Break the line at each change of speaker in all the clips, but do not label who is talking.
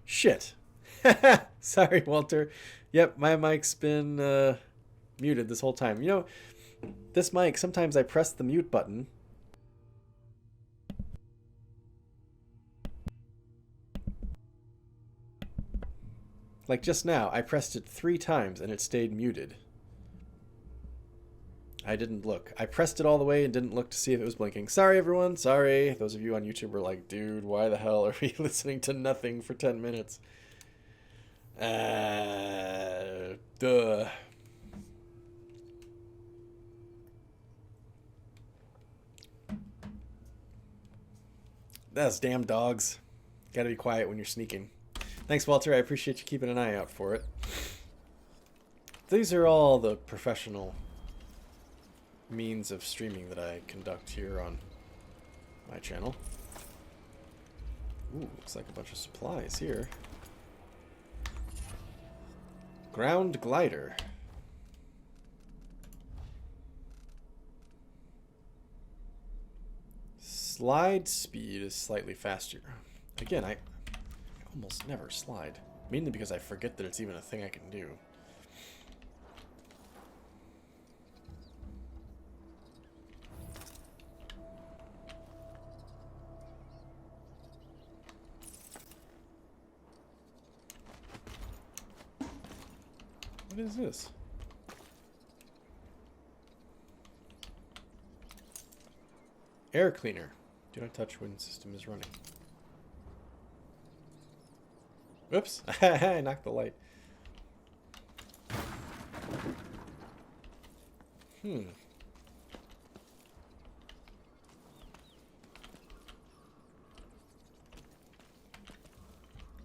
Shit. Sorry, Walter. Yep, my mic's been muted this whole time. You know, this mic, sometimes I press the mute button. Like just now, I pressed it 3 times and it stayed muted. I didn't look. I pressed it all the way and didn't look to see if it was blinking. Sorry, everyone. Sorry. Those of you on YouTube were like, dude, why the hell are we listening to nothing for 10 minutes? Duh. Those damn dogs. Gotta be quiet when you're sneaking. Thanks, Walter. I appreciate you keeping an eye out for it. These are all the professional means of streaming that I conduct here on my channel. Ooh, looks like a bunch of supplies here. Ground glider. Slide speed is slightly faster. Again, I almost never slide. Mainly because I forget that it's even a thing I can do. What is this? Air cleaner. Do not touch when system is running. Oops. I knocked the light. I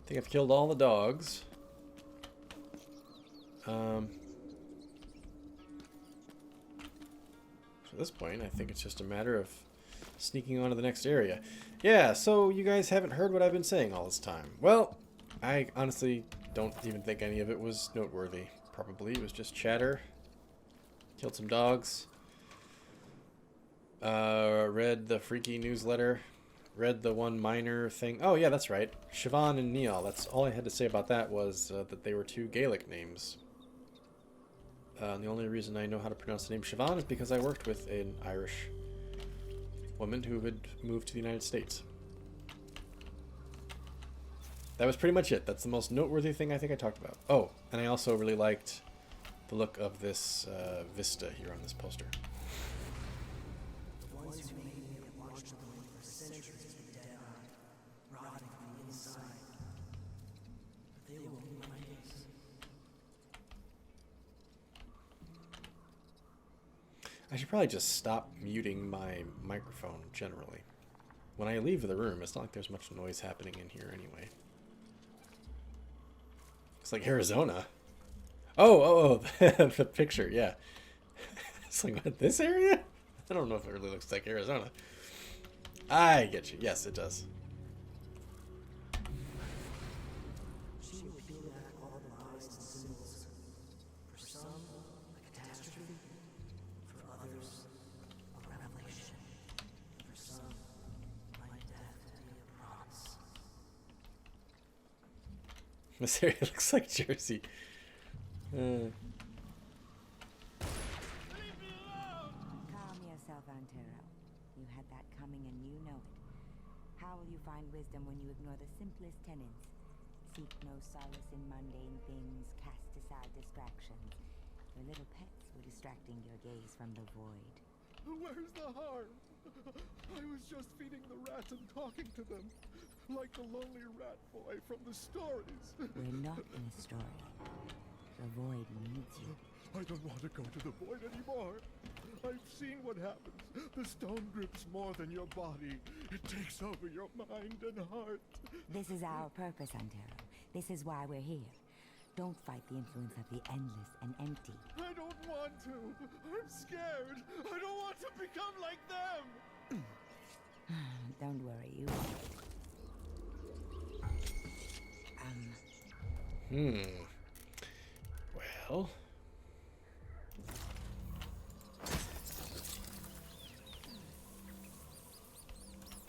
think I've killed all the dogs. So at this point, I think it's just a matter of sneaking on to the next area. Yeah, so you guys haven't heard what I've been saying all this time. Well, I honestly don't even think any of it was noteworthy. Probably it was just chatter. Killed some dogs. Read the freaky newsletter. Read the one minor thing. Oh, yeah, that's right. Siobhan and Neil. That's all I had to say about that was that they were 2 Gaelic names. And the only reason I know how to pronounce the name Siobhan is because I worked with an Irish woman who had moved to the United States. That was pretty much it. That's the most noteworthy thing I think I talked about. Oh, and I also really liked the look of this vista here on this poster. I should probably just stop muting my microphone generally. When I leave the room, it's not like there's much noise happening in here anyway. It's like Arizona. Oh, the picture, yeah. It's like, what, this area? I don't know if it really looks like Arizona. I get you. Yes, it does. This area looks like Jersey.
Calm yourself, Antero. You had that coming and you know it. How will you find wisdom when you ignore the simplest tenets? Seek no solace in mundane things, cast aside distractions. Your little pets were distracting your gaze from the void.
Where's the harm? I was just feeding the rats and talking to them. Like the lonely rat boy from the stories.
We're not in a story. The void needs you.
I don't want to go to the void anymore. I've seen what happens. The stone grips more than your body. It takes over your mind and heart.
This is our purpose, Antero. This is why we're here. Don't fight the influence of the endless and empty.
I don't want to. I'm scared. I don't want to become like them.
Don't worry, you won't.
Well.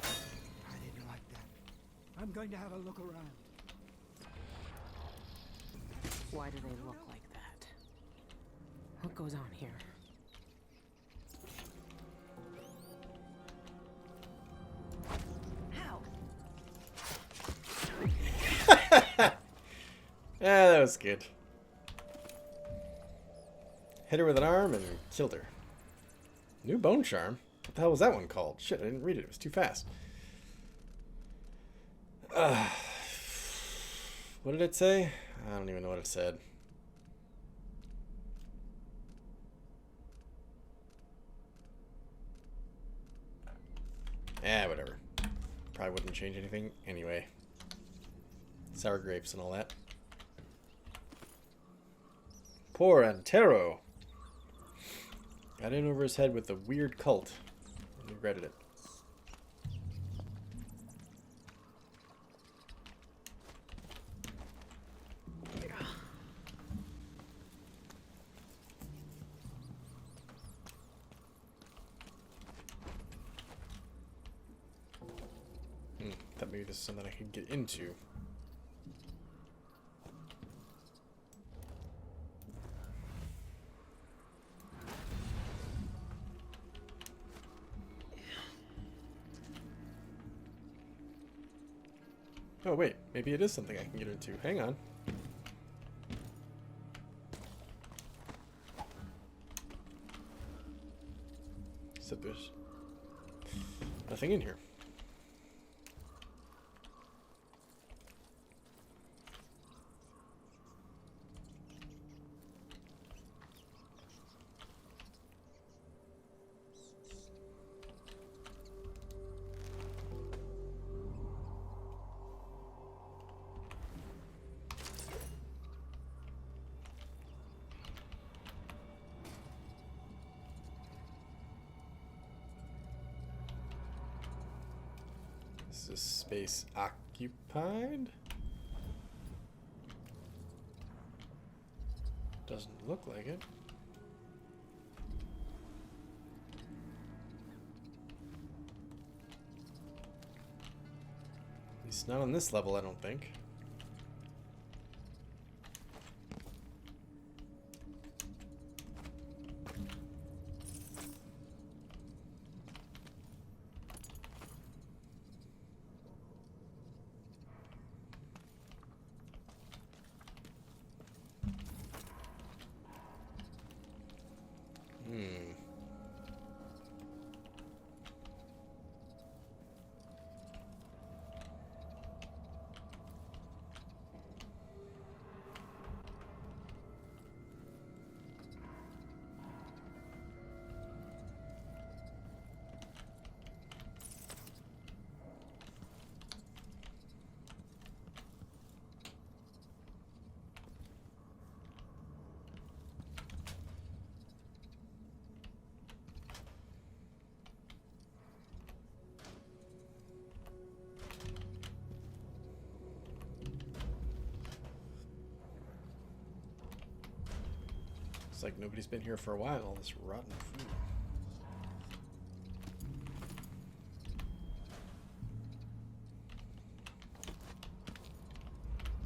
I didn't like that. I'm going to have a look around. Why do they look like that? What goes on here?
How?
Yeah, that was good. Hit her with an arm and killed her. New bone charm? What the hell was that one called? Shit, I didn't read it. It was too fast. What did it say? I don't even know what it said. Whatever. Probably wouldn't change anything anyway. Sour grapes and all that. Poor Antero. Got in over his head with a weird cult. And regretted it. Thought maybe this is something I could get into. Oh wait, maybe it is something I can get into. Hang on. Except there's nothing in here. Is this space occupied? Doesn't look like it. At least not on this level, I don't think. It's like nobody's been here for a while, all this rotten food.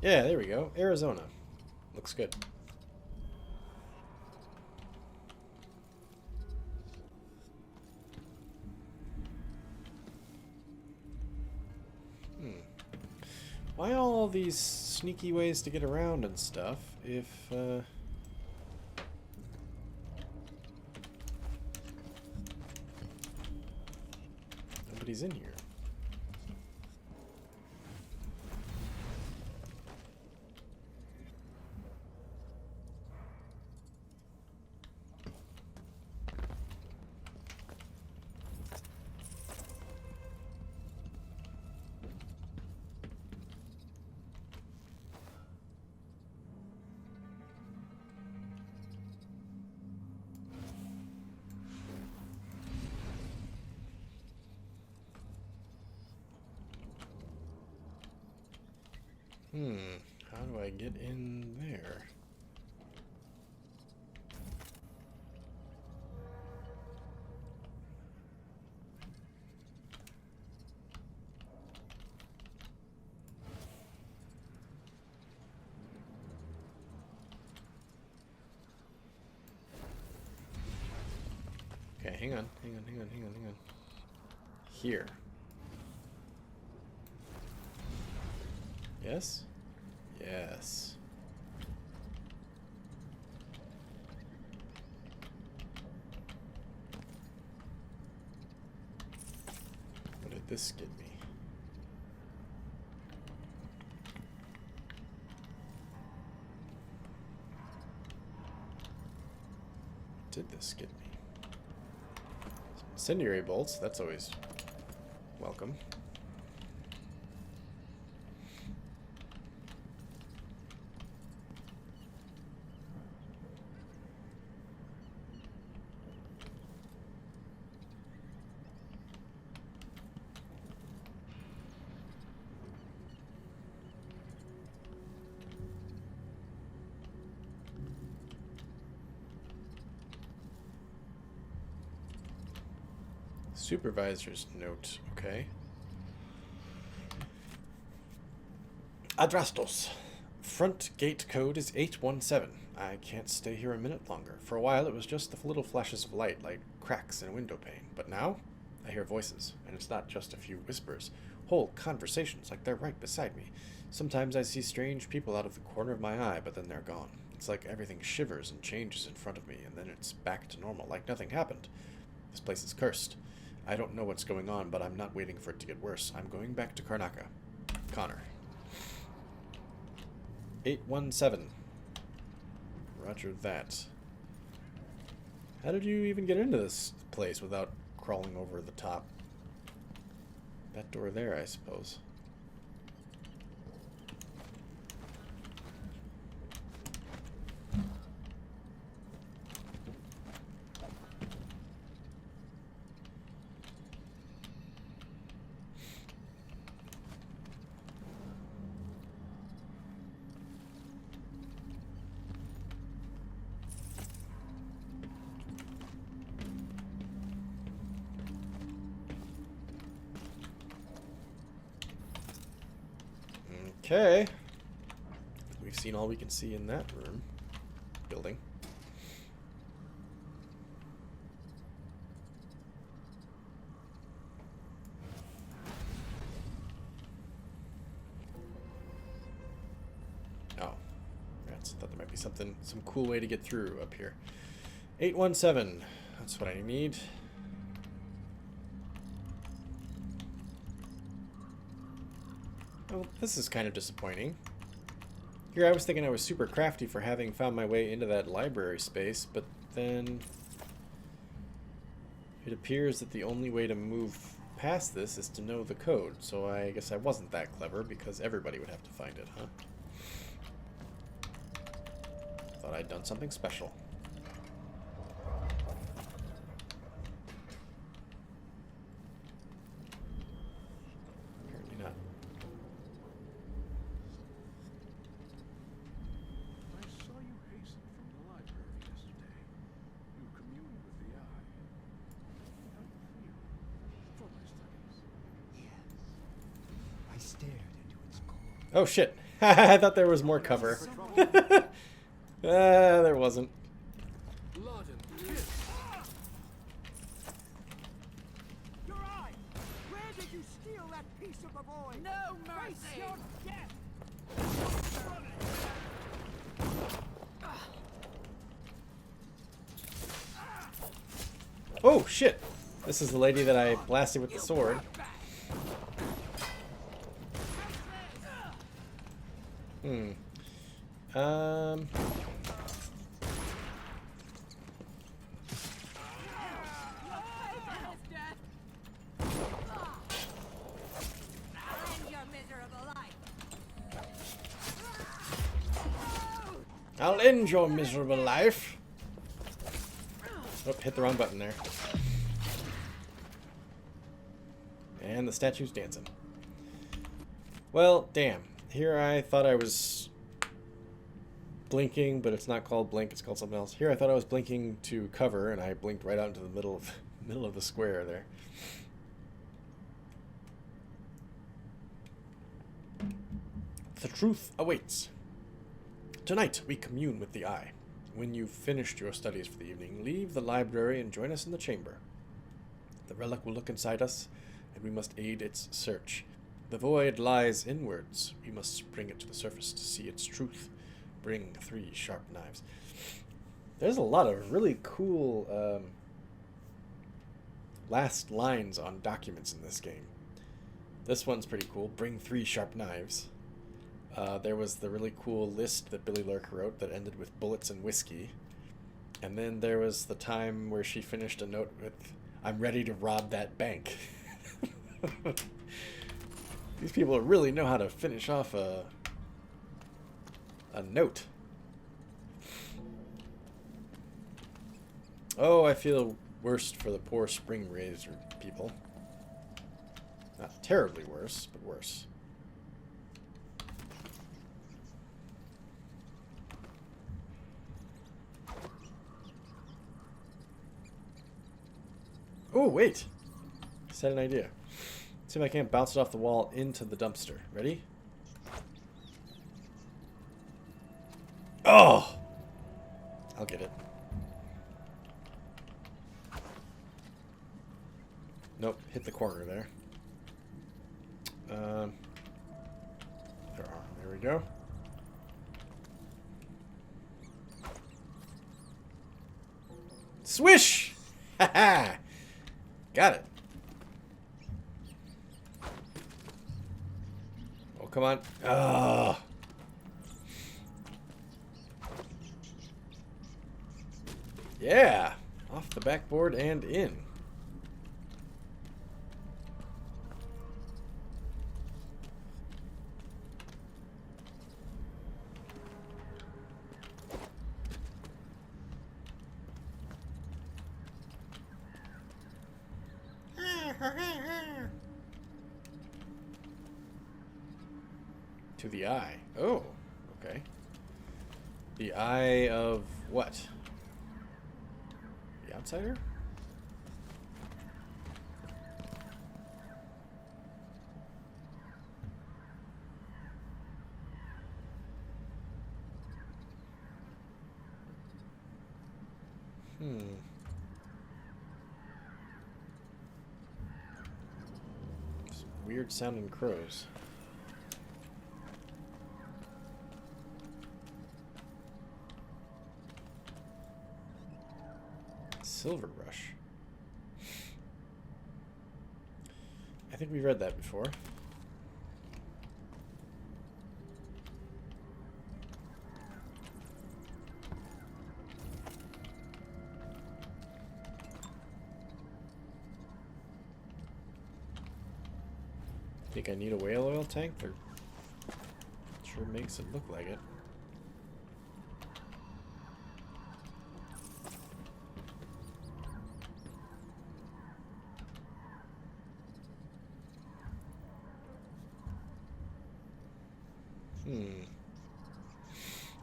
Yeah, there we go. Arizona. Looks good. Why all these sneaky ways to get around and stuff if, nobody's in here? How do I get in there? hang on, hang on, hang on, hang on, hang on. Here. Yes? Yes. What did this get me? What did this get me? Some incendiary bolts, that's always welcome. Supervisor's note, okay. Adrastos. Front gate code is 817. I can't stay here a minute longer. For a while it was just the little flashes of light, like cracks in a window pane. But now, I hear voices, and it's not just a few whispers. Whole conversations, like they're right beside me. Sometimes I see strange people out of the corner of my eye, but then they're gone. It's like everything shivers and changes in front of me, and then it's back to normal, like nothing happened. This place is cursed. I don't know what's going on, but I'm not waiting for it to get worse. I'm going back to Karnaca. Connor. 817. Roger that. How did you even get into this place without crawling over the top? That door there, I suppose. Okay. We've seen all we can see in that room. Building. Oh. Rats. Thought there might be something, some cool way to get through up here. 817. That's what I need. Well, this is kind of disappointing. Here I was thinking I was super crafty for having found my way into that library space, but then it appears that the only way to move past this is to know the code, so I guess I wasn't that clever because everybody would have to find it, huh? Thought I'd done something special. Apparently not.
I saw you hasten from the library yesterday. You communed with the eye. How do you feel for my studies?
Yes. I stared into its core.
Oh shit. I thought there was more cover. There wasn't.
Blood and kiss.
Your eye! Where did you steal that piece of the void? No mercy! Face your death!
Oh shit. This is the lady that I blasted with the sword. I'll end your miserable life. Oh, hit the wrong button there. And the statue's dancing. Well, damn. Here I thought I was blinking, but it's not called blink, it's called something else. Here I thought I was blinking to cover, and I blinked right out into the middle of the square there. The truth awaits. Tonight we commune with the eye. When you've finished your studies for the evening, leave the library and join us in the chamber. The relic will look inside us, and we must aid its search. The void lies inwards. We must bring it to the surface to see its truth. Bring 3 sharp knives. There's a lot of really cool last lines on documents in this game. This one's pretty cool. Bring 3 sharp knives. There was the really cool list that Billy Lurk wrote that ended with bullets and whiskey. And then there was the time where she finished a note with, "I'm ready to rob that bank." These people really know how to finish off a note. Oh, I feel worst for the poor spring razor people. Not terribly worse, but worse. Oh, wait. Just had an idea. See if I can't bounce it off the wall into the dumpster. Ready? Oh! I'll get it. Nope, hit the corner there. There we go. Swish! Haha! Got it. Oh, come on. Ah. Yeah! Off the backboard and in. To the eye. Oh, okay. The eye of what? The outsider? Some weird sounding crows. Silver Rush. I think we read that before. Think I need a whale oil tank? Or sure makes it look like it.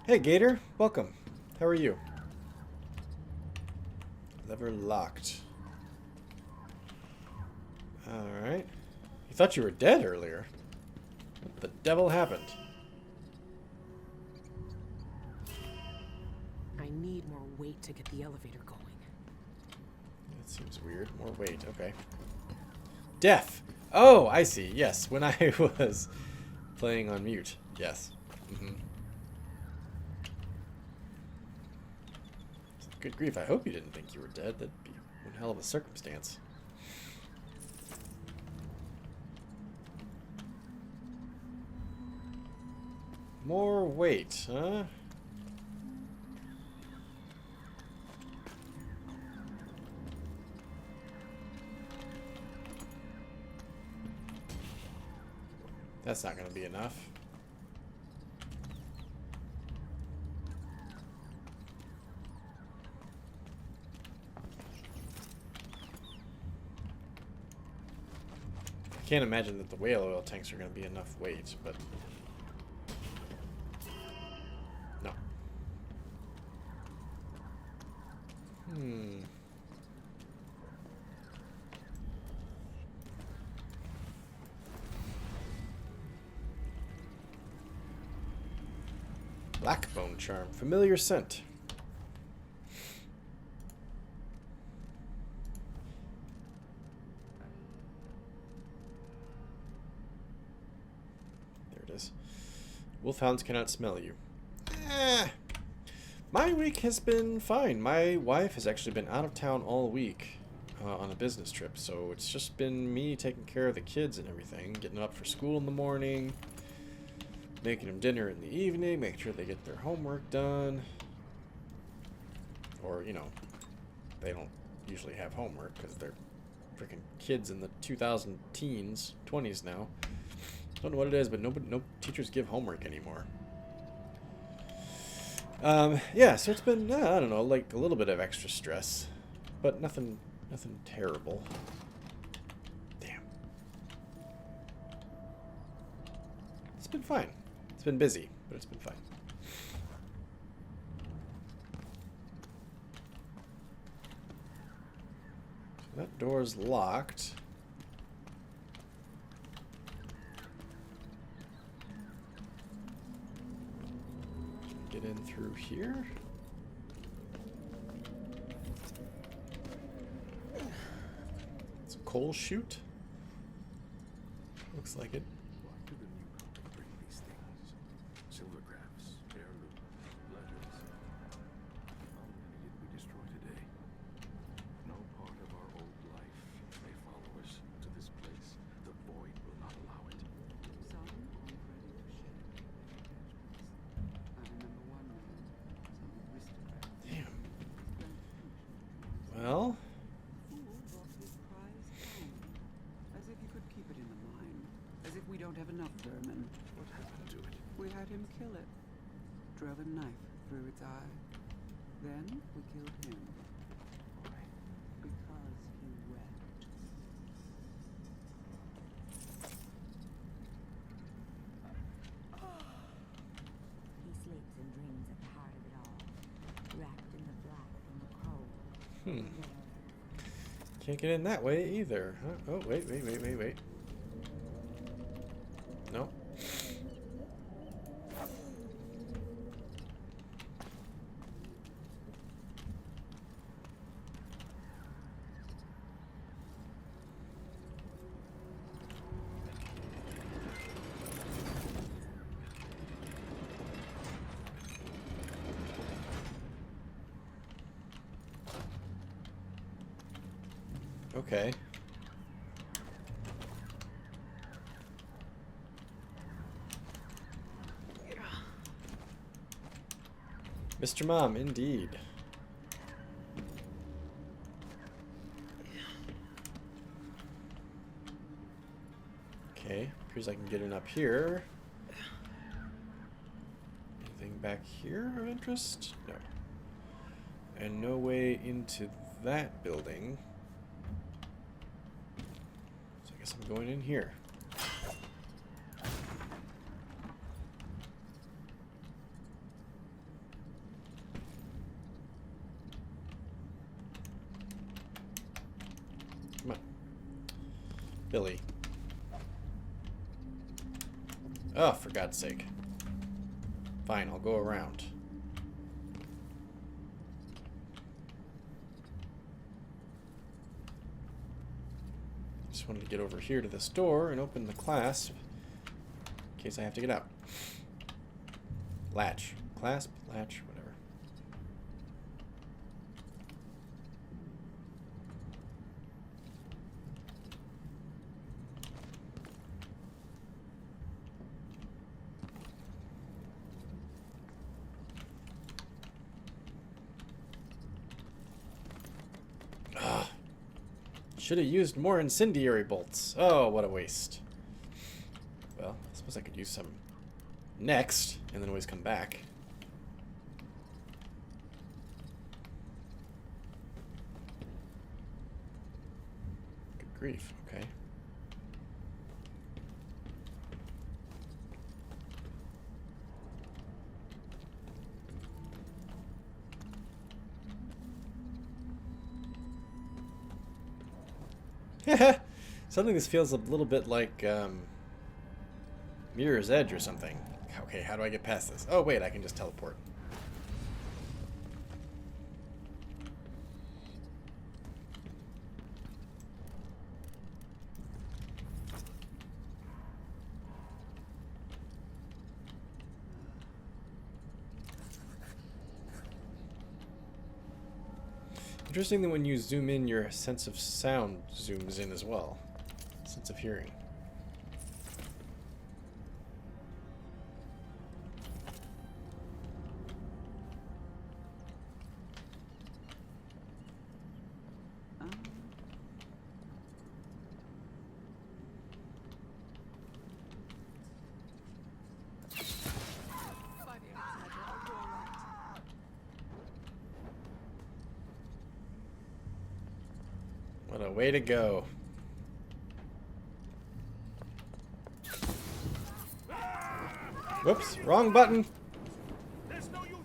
Hey Gator, welcome. How are you? Lever locked. Alright. You thought you were dead earlier. What the devil happened?
I need more weight to get the elevator going.
That seems weird. More weight, okay. Death! Oh, I see. Yes, when I was playing on mute. Yes. Good grief, I hope you didn't think you were dead. That'd be one hell of a circumstance. More weight, huh? That's not going to be enough. I can't imagine that the whale oil tanks are going to be enough weight, but no. Blackbone charm, familiar scent. Wolfhounds cannot smell you. Eh. My week has been fine. My wife has actually been out of town all week on a business trip, so it's just been me taking care of the kids and everything, getting up for school in the morning, making them dinner in the evening, making sure they get their homework done. Or, you know, they don't usually have homework because they're freaking kids in the 2000 teens, 20s now. Don't know what it is, but no teachers give homework anymore. Yeah, so it's been, I don't know, like a little bit of extra stress, but nothing terrible. Damn. It's been fine. It's been busy, but it's been fine. So that door's locked. Get in through here. It's a coal chute. Looks like it.
Why do the new public bring these things? Silvergraphs, heirlooms, letters. How many did we destroy today? No part of our old life may follow us to this place. The void will not allow it.
Some aren't ready to share. I remember one man, some aristocrat.
Damn. Well,
Fool brought his prize home, as if he could keep it in the mine, as if we don't have enough vermin.
What happened to it?
We had him kill it, drove a knife through its eye. Then we killed him.
Why?
Because he wept.
He sleeps and dreams at the heart of it all, wrapped in the black and the cold.
can't get in that way either. Huh? Oh, wait. No. Okay. Mr. Mom, indeed. Okay, appears I can get in up here. Anything back here of interest? No. And no way into that building. So I guess I'm going in here. Come on. Billy. Oh, for God's sake. Fine, I'll go around. Just wanted to get over here to this door and open the clasp in case I have to get out. Latch. Clasp, latch, whatever. Should have used more incendiary bolts. Oh, what a waste. Well, I suppose I could use some next, and then always come back. Good grief, okay. Something this feels a little bit like Mirror's Edge or something. Okay, how do I get past this? Oh wait, I can just teleport. Interesting that when you zoom in, your sense of sound zooms in as well. Sense of hearing. What a way to go. Whoops, wrong button.
There's no use.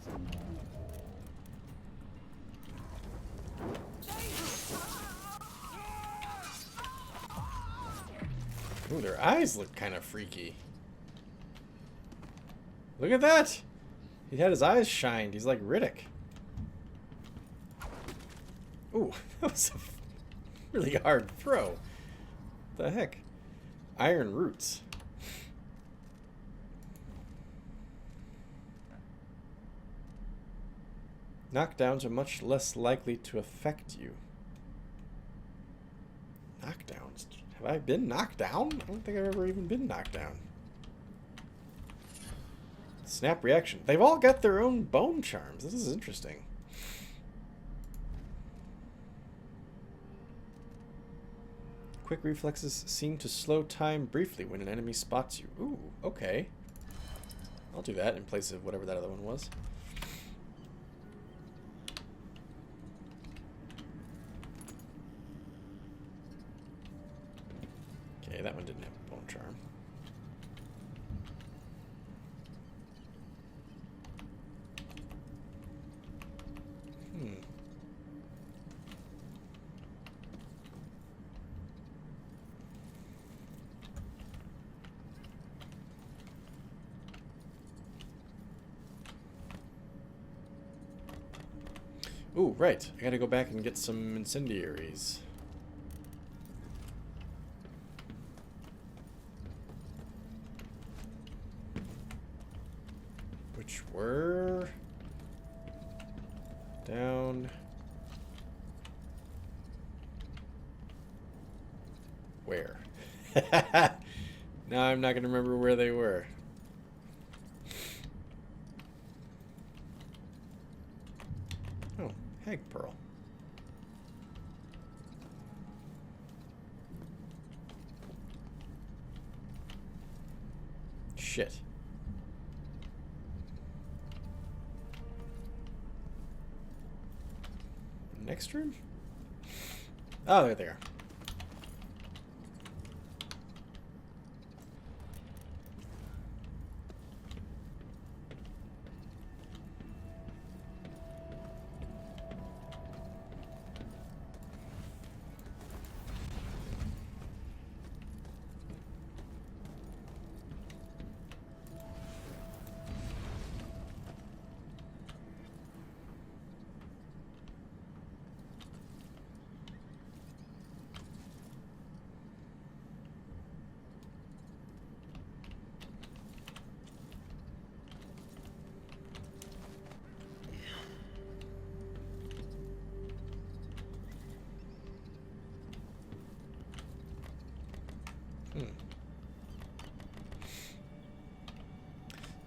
Ooh, their eyes look kind of freaky. Look at that! He had his eyes shined. He's like Riddick. Ooh, that was a really hard throw. What the heck? Iron roots. Knockdowns are much less likely to affect you. Knockdowns? Have I been knocked down? I don't think I've ever even been knocked down. Snap reaction. They've all got their own bone charms. This is interesting. Quick reflexes seem to slow time briefly when an enemy spots you. Ooh, okay. I'll do that in place of whatever that other one was. Okay, that one didn't have a bone charm. Ooh, right. I gotta go back and get some incendiaries. Which were... down... where? Now I'm not gonna remember where they were. Oh, hag pearl. Shit. Next room? Oh, there they are.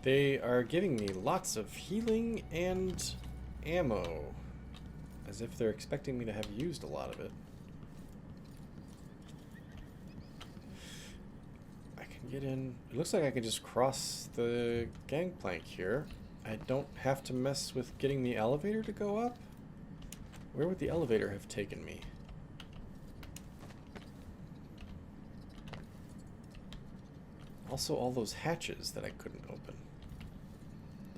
They are giving me lots of healing and ammo. As if they're expecting me to have used a lot of it. I can get in... It looks like I can just cross the gangplank here. I don't have to mess with getting the elevator to go up? Where would the elevator have taken me? Also, all those hatches that I couldn't open.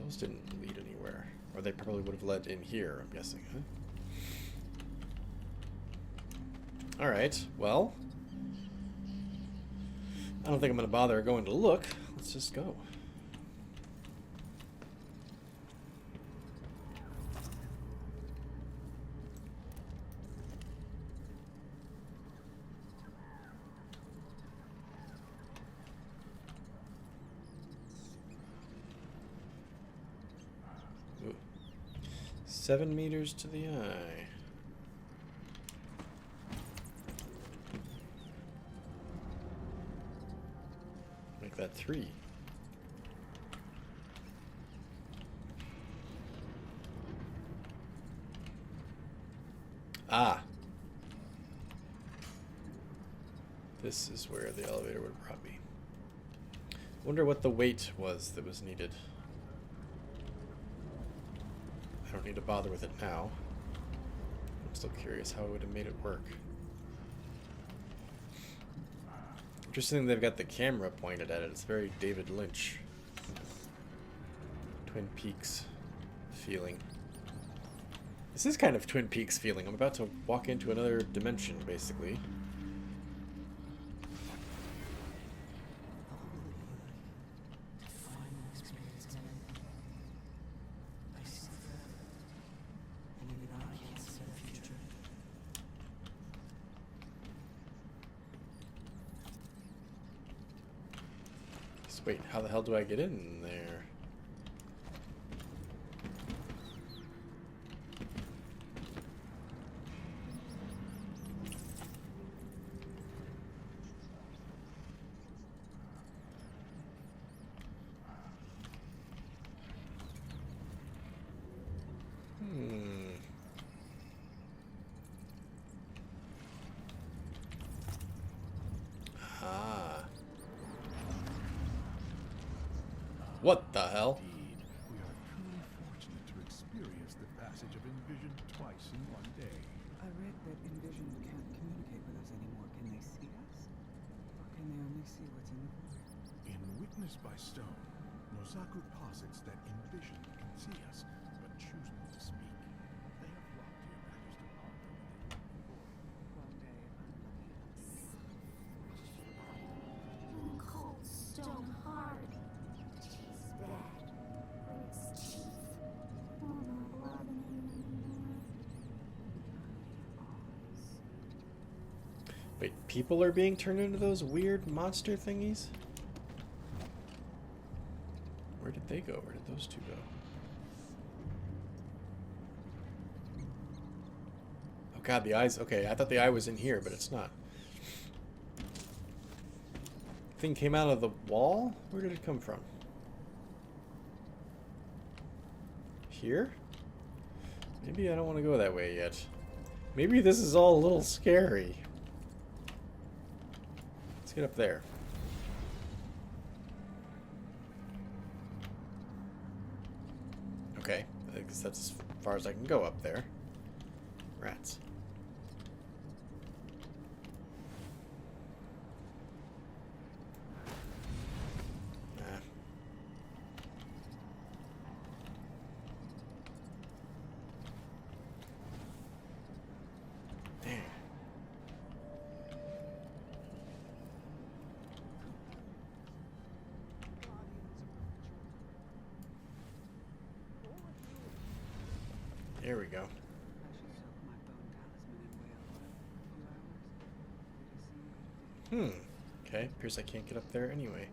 Those didn't lead anywhere. Or they probably would have led in here, I'm guessing, huh? Alright, well. I don't think I'm going to bother going to look. Let's just go. Ooh. 7 meters to the eye. that 3. Ah. This is where the elevator would have brought me. Wonder what the weight was that was needed. I don't need to bother with it now. I'm still curious how it would have made it work. Interesting they've got the camera pointed at it. It's very David Lynch. Twin Peaks feeling. This is kind of Twin Peaks feeling. I'm about to walk into another dimension, basically. Wait, how the hell do I get in there? What the hell?
Indeed, we are truly fortunate to experience the passage of Envision twice in one day.
I read that Envision can't communicate with us anymore. Can they see us? Or can they only see what's in the void?
In Witness by Stone, Nozaku posits that Envision can see us, but choose not to speak. They have locked your Majesty Arthur within the void.
One day, I'm lucky.
Cold stone hard. Tastes bad when it's cheap. Won't know what anymore.
Wait, people are being turned into those weird monster thingies? Where did they go? Where did those two go? Oh god, the eyes. Okay, I thought the eye was in here, but it's not. Thing came out of the wall? Where did it come from? Here? Maybe I don't want to go that way yet. Maybe this is all a little scary. Let's get up there. Okay, I guess that's as far as I can go up there. Rats. There we go.
I should soak my bone talisman in whale oil for a few hours. It is
Okay, appears I can't get up there anyway.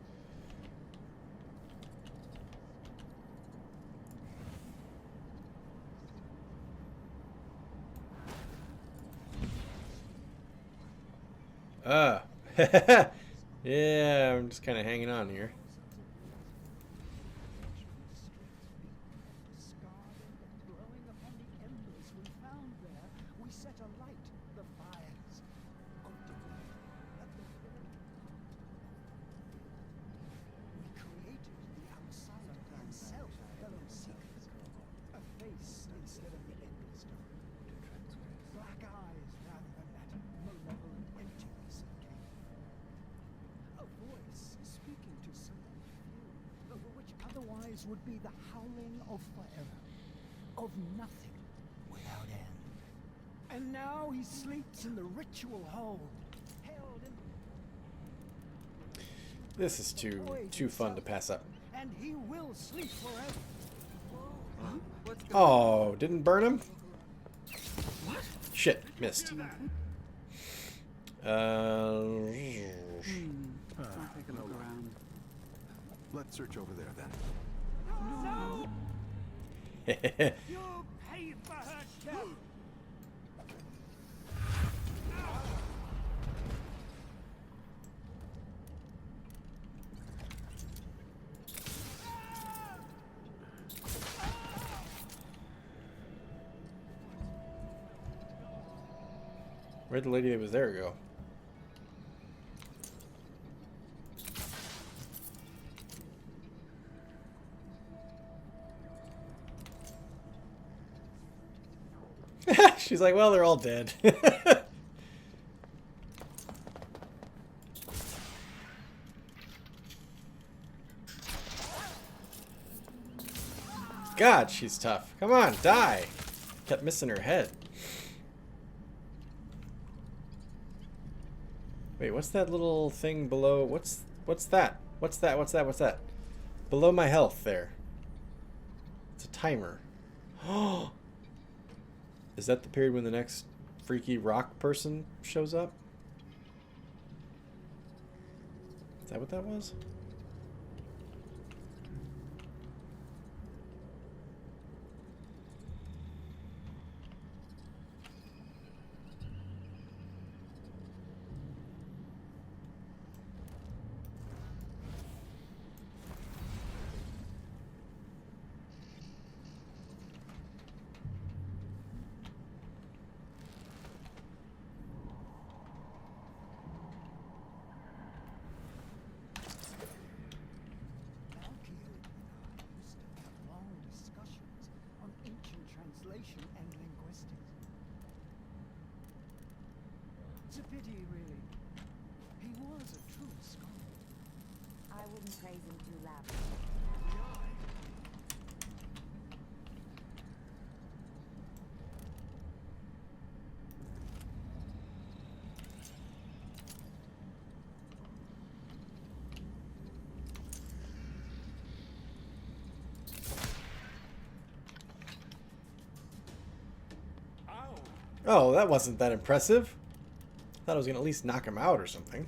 Ah. Yeah, I'm just kind of hanging on here.
Discarded and glowing upon the embers we found there, we set alight the fires of divine at the very. We created the outsider himself, fellow seekers. A face instead of the endstone. Black eyes rather than that malevolent emptiness of Cain. A voice speaking to something few, over which otherwise would be the howling of forever, of nothing without end. And now he sleeps in the ritual hold, held in
This is too fun to pass up.
and he will sleep forever.
What's going
Oh, didn't burn him? Shit, missed.
I'll take a look around.
Let's search over there then.
No! You'll pay for her death!
Where'd the lady that was there go? She's like, well, they're all dead. God, she's tough. Come on, die. Kept missing her head. Wait, what's that little thing below? What's that? What's that? What's that? What's that? Below my health there. It's a timer. Oh. Is that the period when the next freaky rock person shows up? Is that what that was?
Alkiel and I used to have long discussions on ancient translation and linguistics. It's a pity, really. He was a true scholar.
I wouldn't praise him too loudly.
Oh, that wasn't that impressive. Thought I was gonna at least knock him out or something.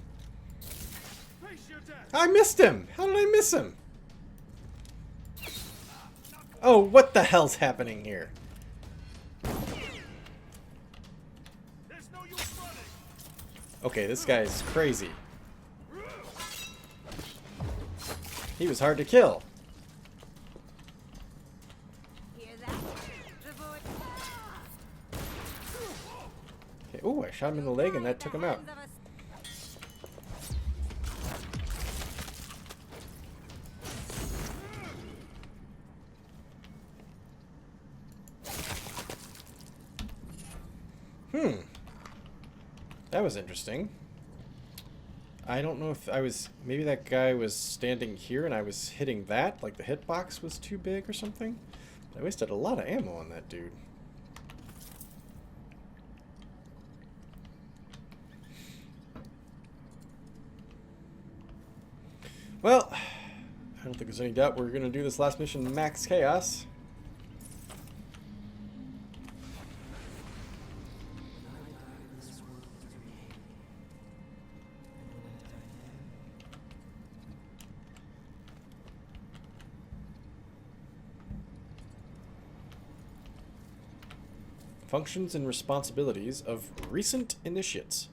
I missed him! How did I miss him? Oh, what the hell's happening here? Okay, this guy's crazy. He was hard to kill. Okay, ooh, I shot him in the leg and that took him out. That was interesting. I don't know if I was... Maybe that guy was standing here and I was hitting that, like the hitbox was too big or something. I wasted a lot of ammo on that dude. Well, I don't think there's any doubt we're going to do this last mission max chaos. Functions and responsibilities of recent initiates.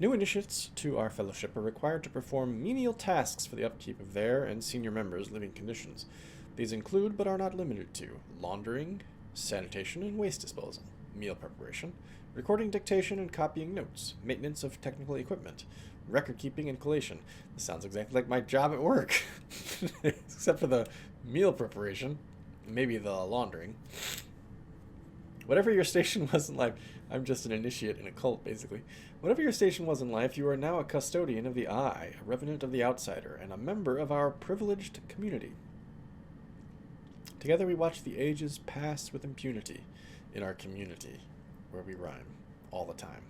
New initiates to our fellowship are required to perform menial tasks for the upkeep of their and senior members' living conditions. These include, but are not limited to, laundering, sanitation and waste disposal, meal preparation, recording dictation and copying notes, maintenance of technical equipment, record keeping and collation. This sounds exactly like my job at work, except for the meal preparation, maybe the laundering. Whatever your station was in life, I'm just an initiate in a cult, basically. Whatever your station was in life, you are now a custodian of the eye, a revenant of the outsider, and a member of our privileged community. Together we watch the ages pass with impunity in our community, where we rhyme all the time.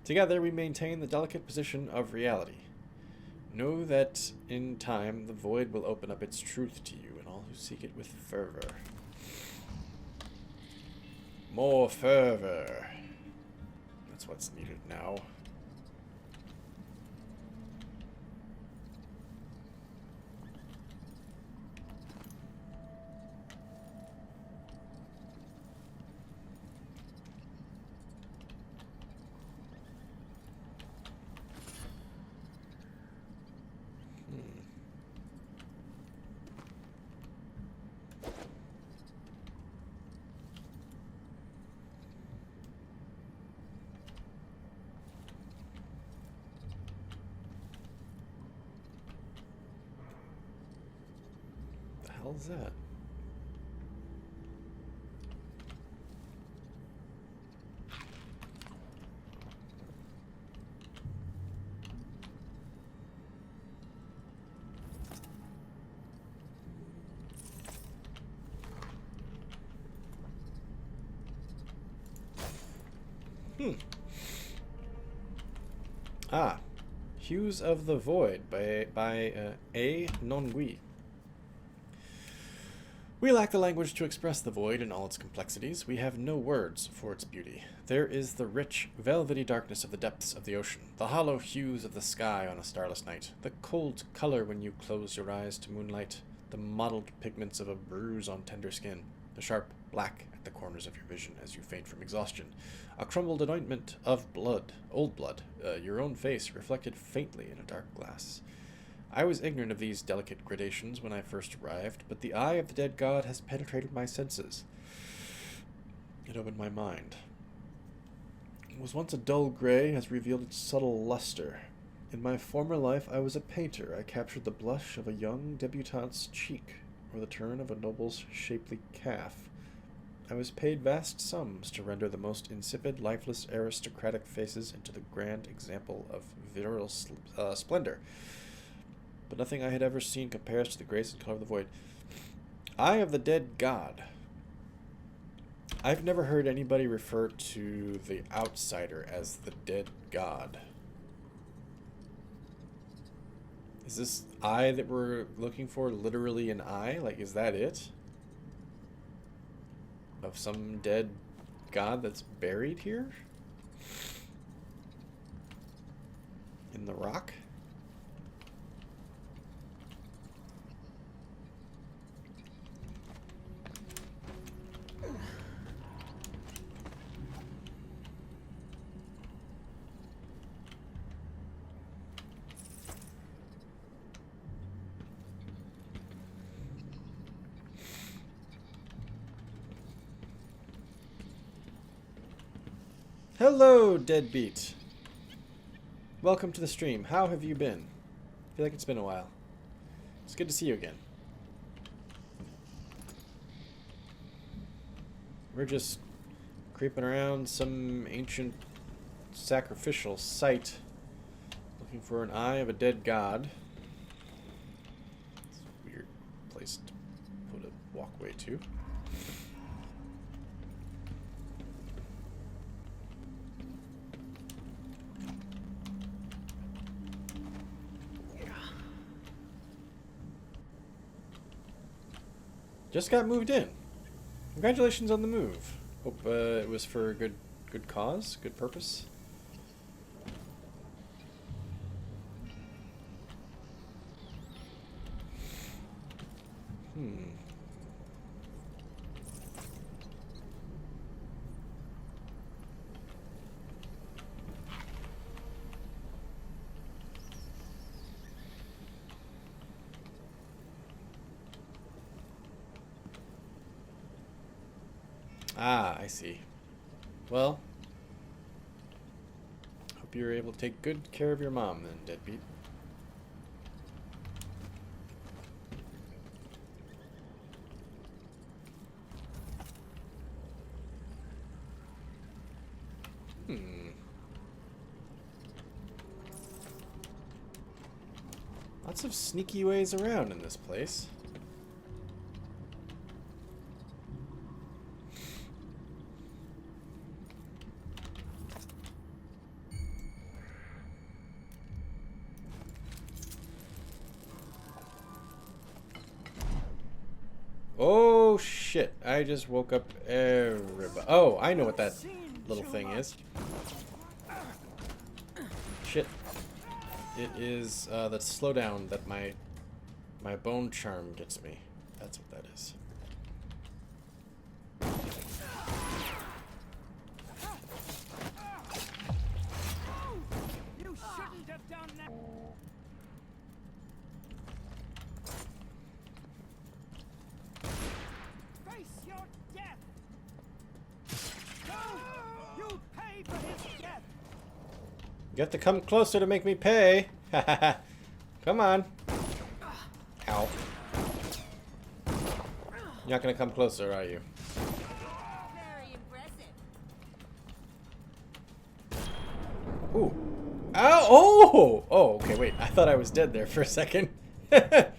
Together we maintain the delicate position of reality. Know that in time the void will open up its truth to you and all who seek it with fervor. More fervor. That's what's needed now. hell's that? Ah, Hues of the Void by A. Nongui. We lack the language to express the void in all its complexities. We have no words for its beauty. There is the rich, velvety darkness of the depths of the ocean, the hollow hues of the sky on a starless night, the cold color when you close your eyes to moonlight, the mottled pigments of a bruise on tender skin, the sharp black at the corners of your vision as you faint from exhaustion, a crumbled anointment of blood, old blood, your own face reflected faintly in a dark glass. I was ignorant of these delicate gradations when I first arrived, but the eye of the dead god has penetrated my senses. It opened my mind. What was once a dull gray has revealed its subtle luster. In my former life I was a painter. I captured the blush of a young debutante's cheek, or the turn of a noble's shapely calf. I was paid vast sums to render the most insipid, lifeless, aristocratic faces into the grand example of virile splendor. But nothing I had ever seen compares to the grace and color of the void. Eye of the dead god. I've never heard anybody refer to the outsider as the dead god. Is this eye that we're looking for literally an eye? Like, is that it? Of some dead god that's buried here? In the rock? Hello, Deadbeat. Welcome to the stream. How have you been? I feel like it's been a while. It's good to see you again. We're just creeping around some ancient sacrificial site looking for an eye of a dead god. It's a weird place to put a walkway to. Just got moved in. Congratulations on the move. Hope it was for a good cause, good purpose. Ah, I see. Well, hope you're able to take good care of your mom then, Deadbeat. Lots of sneaky ways around in this place. Oh shit, I just woke up everybody. Oh, I know what that little thing is. Shit. It is the slowdown that my bone charm gets me. That's what that is.
You shouldn't have done that. Face your death. No, you pay for his death.
You have to come closer to make me pay. Come on. Ow. You're not gonna come closer, are you?
Very impressive.
Ooh. Ow! Oh! Oh, okay, wait. I thought I was dead there for a second. Did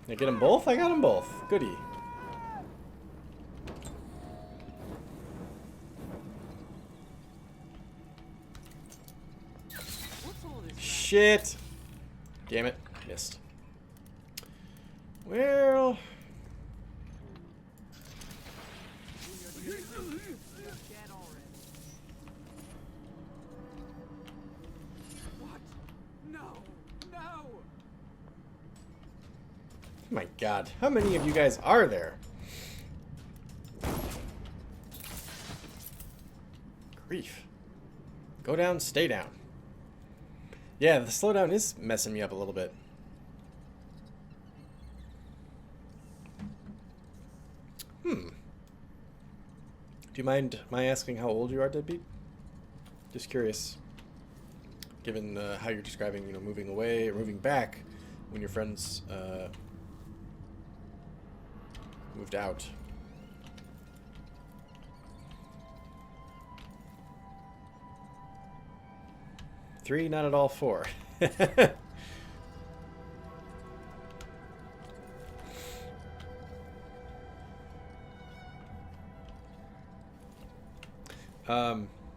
I get them both? I got them both. Goody.
What's all this?
Shit! Damn it. Missed. Well...
You're dead already. What? No! No!
My god. How many of you guys are there? Grief. Go down, stay down. Yeah, the slowdown is messing me up a little bit. Do you mind my asking how old you are, Deadbeat? Just curious. Given how you're describing, you know, moving away or moving back when your friends moved out. Three, not at all four.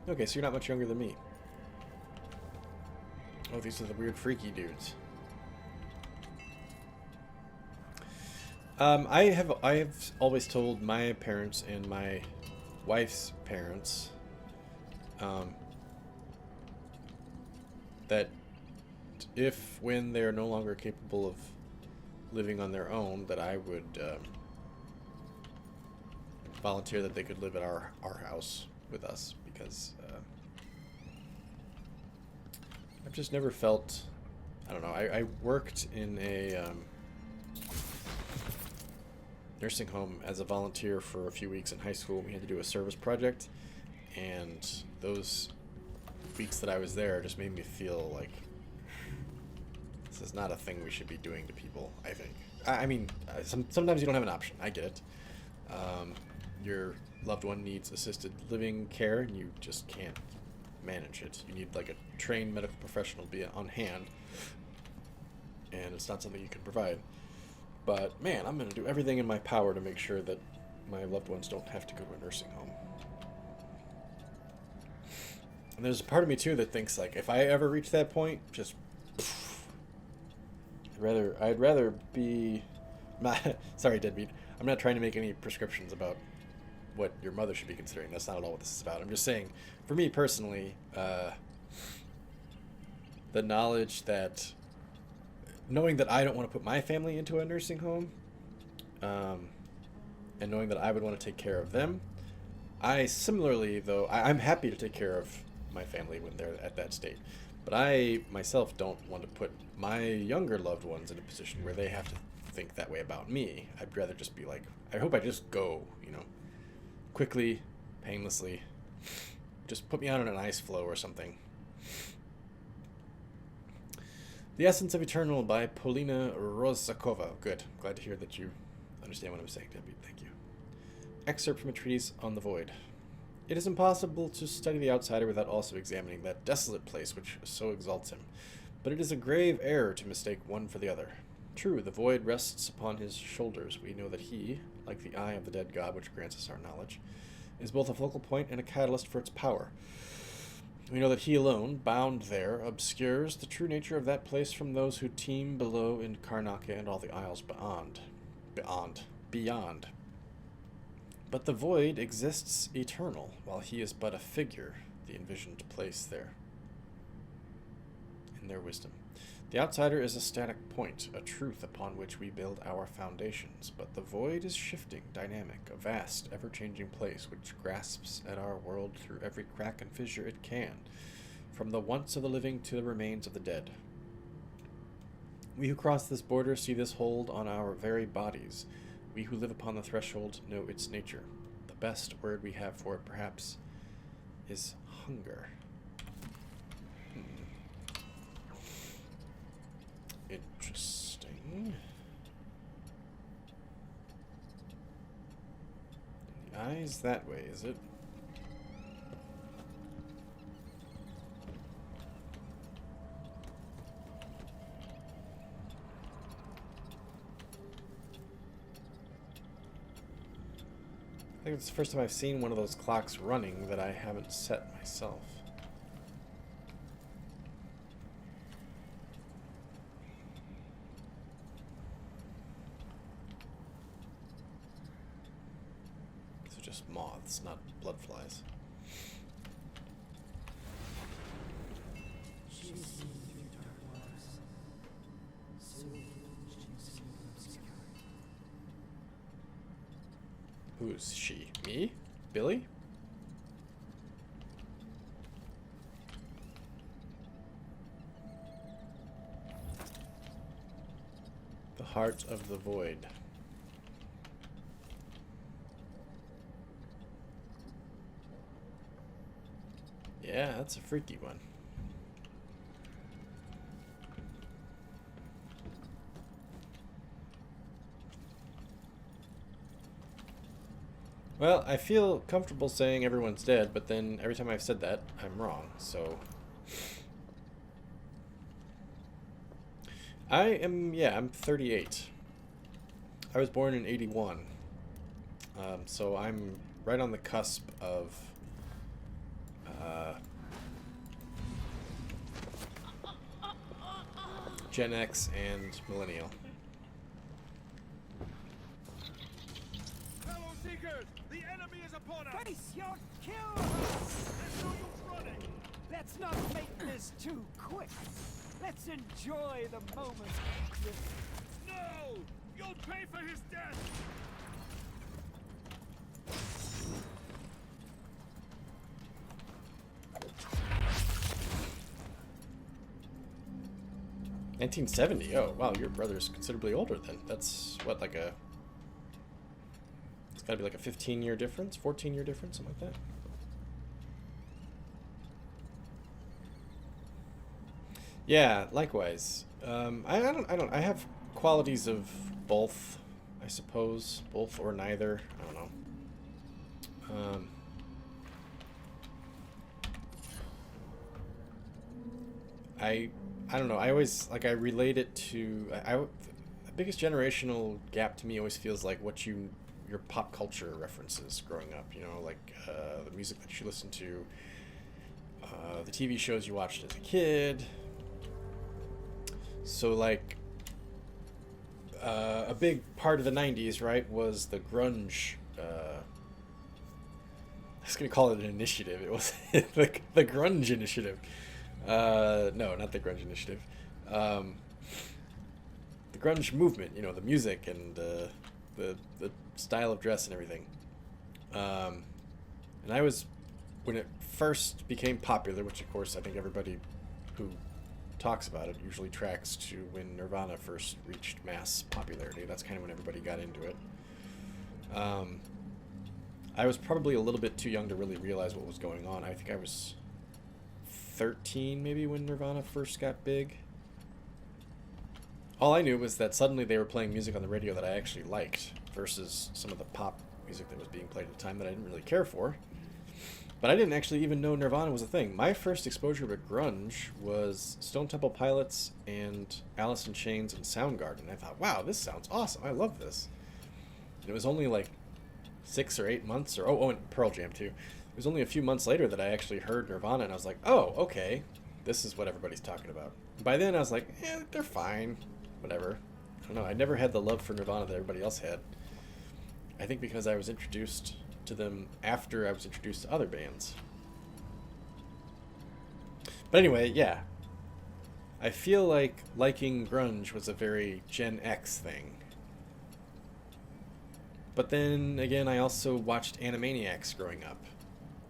Okay, so you're not much younger than me. Oh, these are the weird freaky dudes. I have always told my parents and my wife's parents that when they're no longer capable of living on their own, that I would volunteer that they could live at our house with us, because I've just never felt, I don't know, I worked in a nursing home as a volunteer for a few weeks in high school. We had to do a service project, and those weeks that I was there just made me feel like this is not a thing we should be doing to people, I think. I mean, sometimes you don't have an option. I get it. Your loved one needs assisted living care, and you just can't manage it. You need like a trained medical professional to be on hand, and it's not something you can provide. But man, I'm going to do everything in my power to make sure that my loved ones don't have to go to a nursing home. And there's a part of me too that thinks, like, if I ever reach that point, just I'd rather be sorry, Deadbeat. I'm not trying to make any prescriptions about what your mother should be considering. That's not at all what this is about. I'm just saying, for me personally, the knowledge that, knowing that I don't want to put my family into a nursing home, and knowing that I would want to take care of them, I similarly, though, I'm happy to take care of my family when they're at that state. But I myself don't want to put my younger loved ones in a position where they have to think that way about me. I'd rather just be like, I hope I just go, you know, quickly, painlessly. Just put me out on an ice floe or something. The Essence of Eternal by Polina Rozakova. Good. Glad to hear that you understand what I'm saying, Debbie. Thank you. Excerpt from a treatise on the void. It is impossible to study the outsider without also examining that desolate place which so exalts him. But it is a grave error to mistake one for the other. True, the void rests upon his shoulders. We know that he, like the eye of the dead god which grants us our knowledge, is both a focal point and a catalyst for its power. We know that he alone, bound there, obscures the true nature of that place from those who teem below in Karnaca and all the isles beyond. But the void exists eternal, while he is but a figure, the envisioned place there. In their wisdom. The outsider is a static point, a truth upon which we build our foundations, but the void is shifting, dynamic, a vast, ever-changing place which grasps at our world through every crack and fissure it can, from the once of the living to the remains of the dead. We who cross this border see this hold on our very bodies. We who live upon the threshold know its nature. The best word we have for it, perhaps, is hunger. Interesting. Eyes that way, is it? I think it's the first time I've seen one of those clocks running that I haven't set myself. These are just moths, not blood flies. Who's she? Me? Billy? The Heart of the Void. Yeah, that's a freaky one. Well, I feel comfortable saying everyone's dead, but then every time I've said that, I'm wrong, so... I'm 38. I was born in 81. So I'm right on the cusp of... Gen X and Millennial.
Fellow Seekers, the enemy is upon us!
Face your kill! There's no use running! Let's not make this too quick. Let's enjoy the moment.
No! You'll pay for his death!
1970. Oh, wow, your brother's considerably older then. That's what, like a... It's gotta be like a 15-year difference, 14-year difference, something like that. Yeah, likewise. I have qualities of both, I suppose. Both or neither. I don't know. I don't know. I always, like, I relate it to... the biggest generational gap to me always feels like what your pop culture references growing up. You know, like the music that you listened to, the TV shows you watched as a kid. So, like, a big part of the 90s, right, was the grunge... I was going to call it an initiative. It was the grunge initiative. No, not the grunge initiative. The grunge movement, you know, the music and the style of dress and everything. And I was, when it first became popular, which of course I think everybody who talks about it usually tracks to when Nirvana first reached mass popularity. That's kind of when everybody got into it. I was probably a little bit too young to really realize what was going on. I think I was 13 maybe when Nirvana first got big. All I knew was that suddenly they were playing music on the radio that I actually liked versus some of the pop music that was being played at the time that I didn't really care for. But I didn't actually even know Nirvana was a thing. My first exposure to grunge was Stone Temple Pilots and Alice in Chains and Soundgarden. I thought, wow, this sounds awesome. I love this. And it was only like 6 or 8 months, and Pearl Jam too. It was only a few months later that I actually heard Nirvana, and I was like, oh, okay, this is what everybody's talking about. By then, I was like, they're fine, whatever. I don't know, I never had the love for Nirvana that everybody else had. I think because I was introduced to them after I was introduced to other bands. But anyway, yeah. I feel like liking grunge was a very Gen X thing. But then, again, I also watched Animaniacs growing up,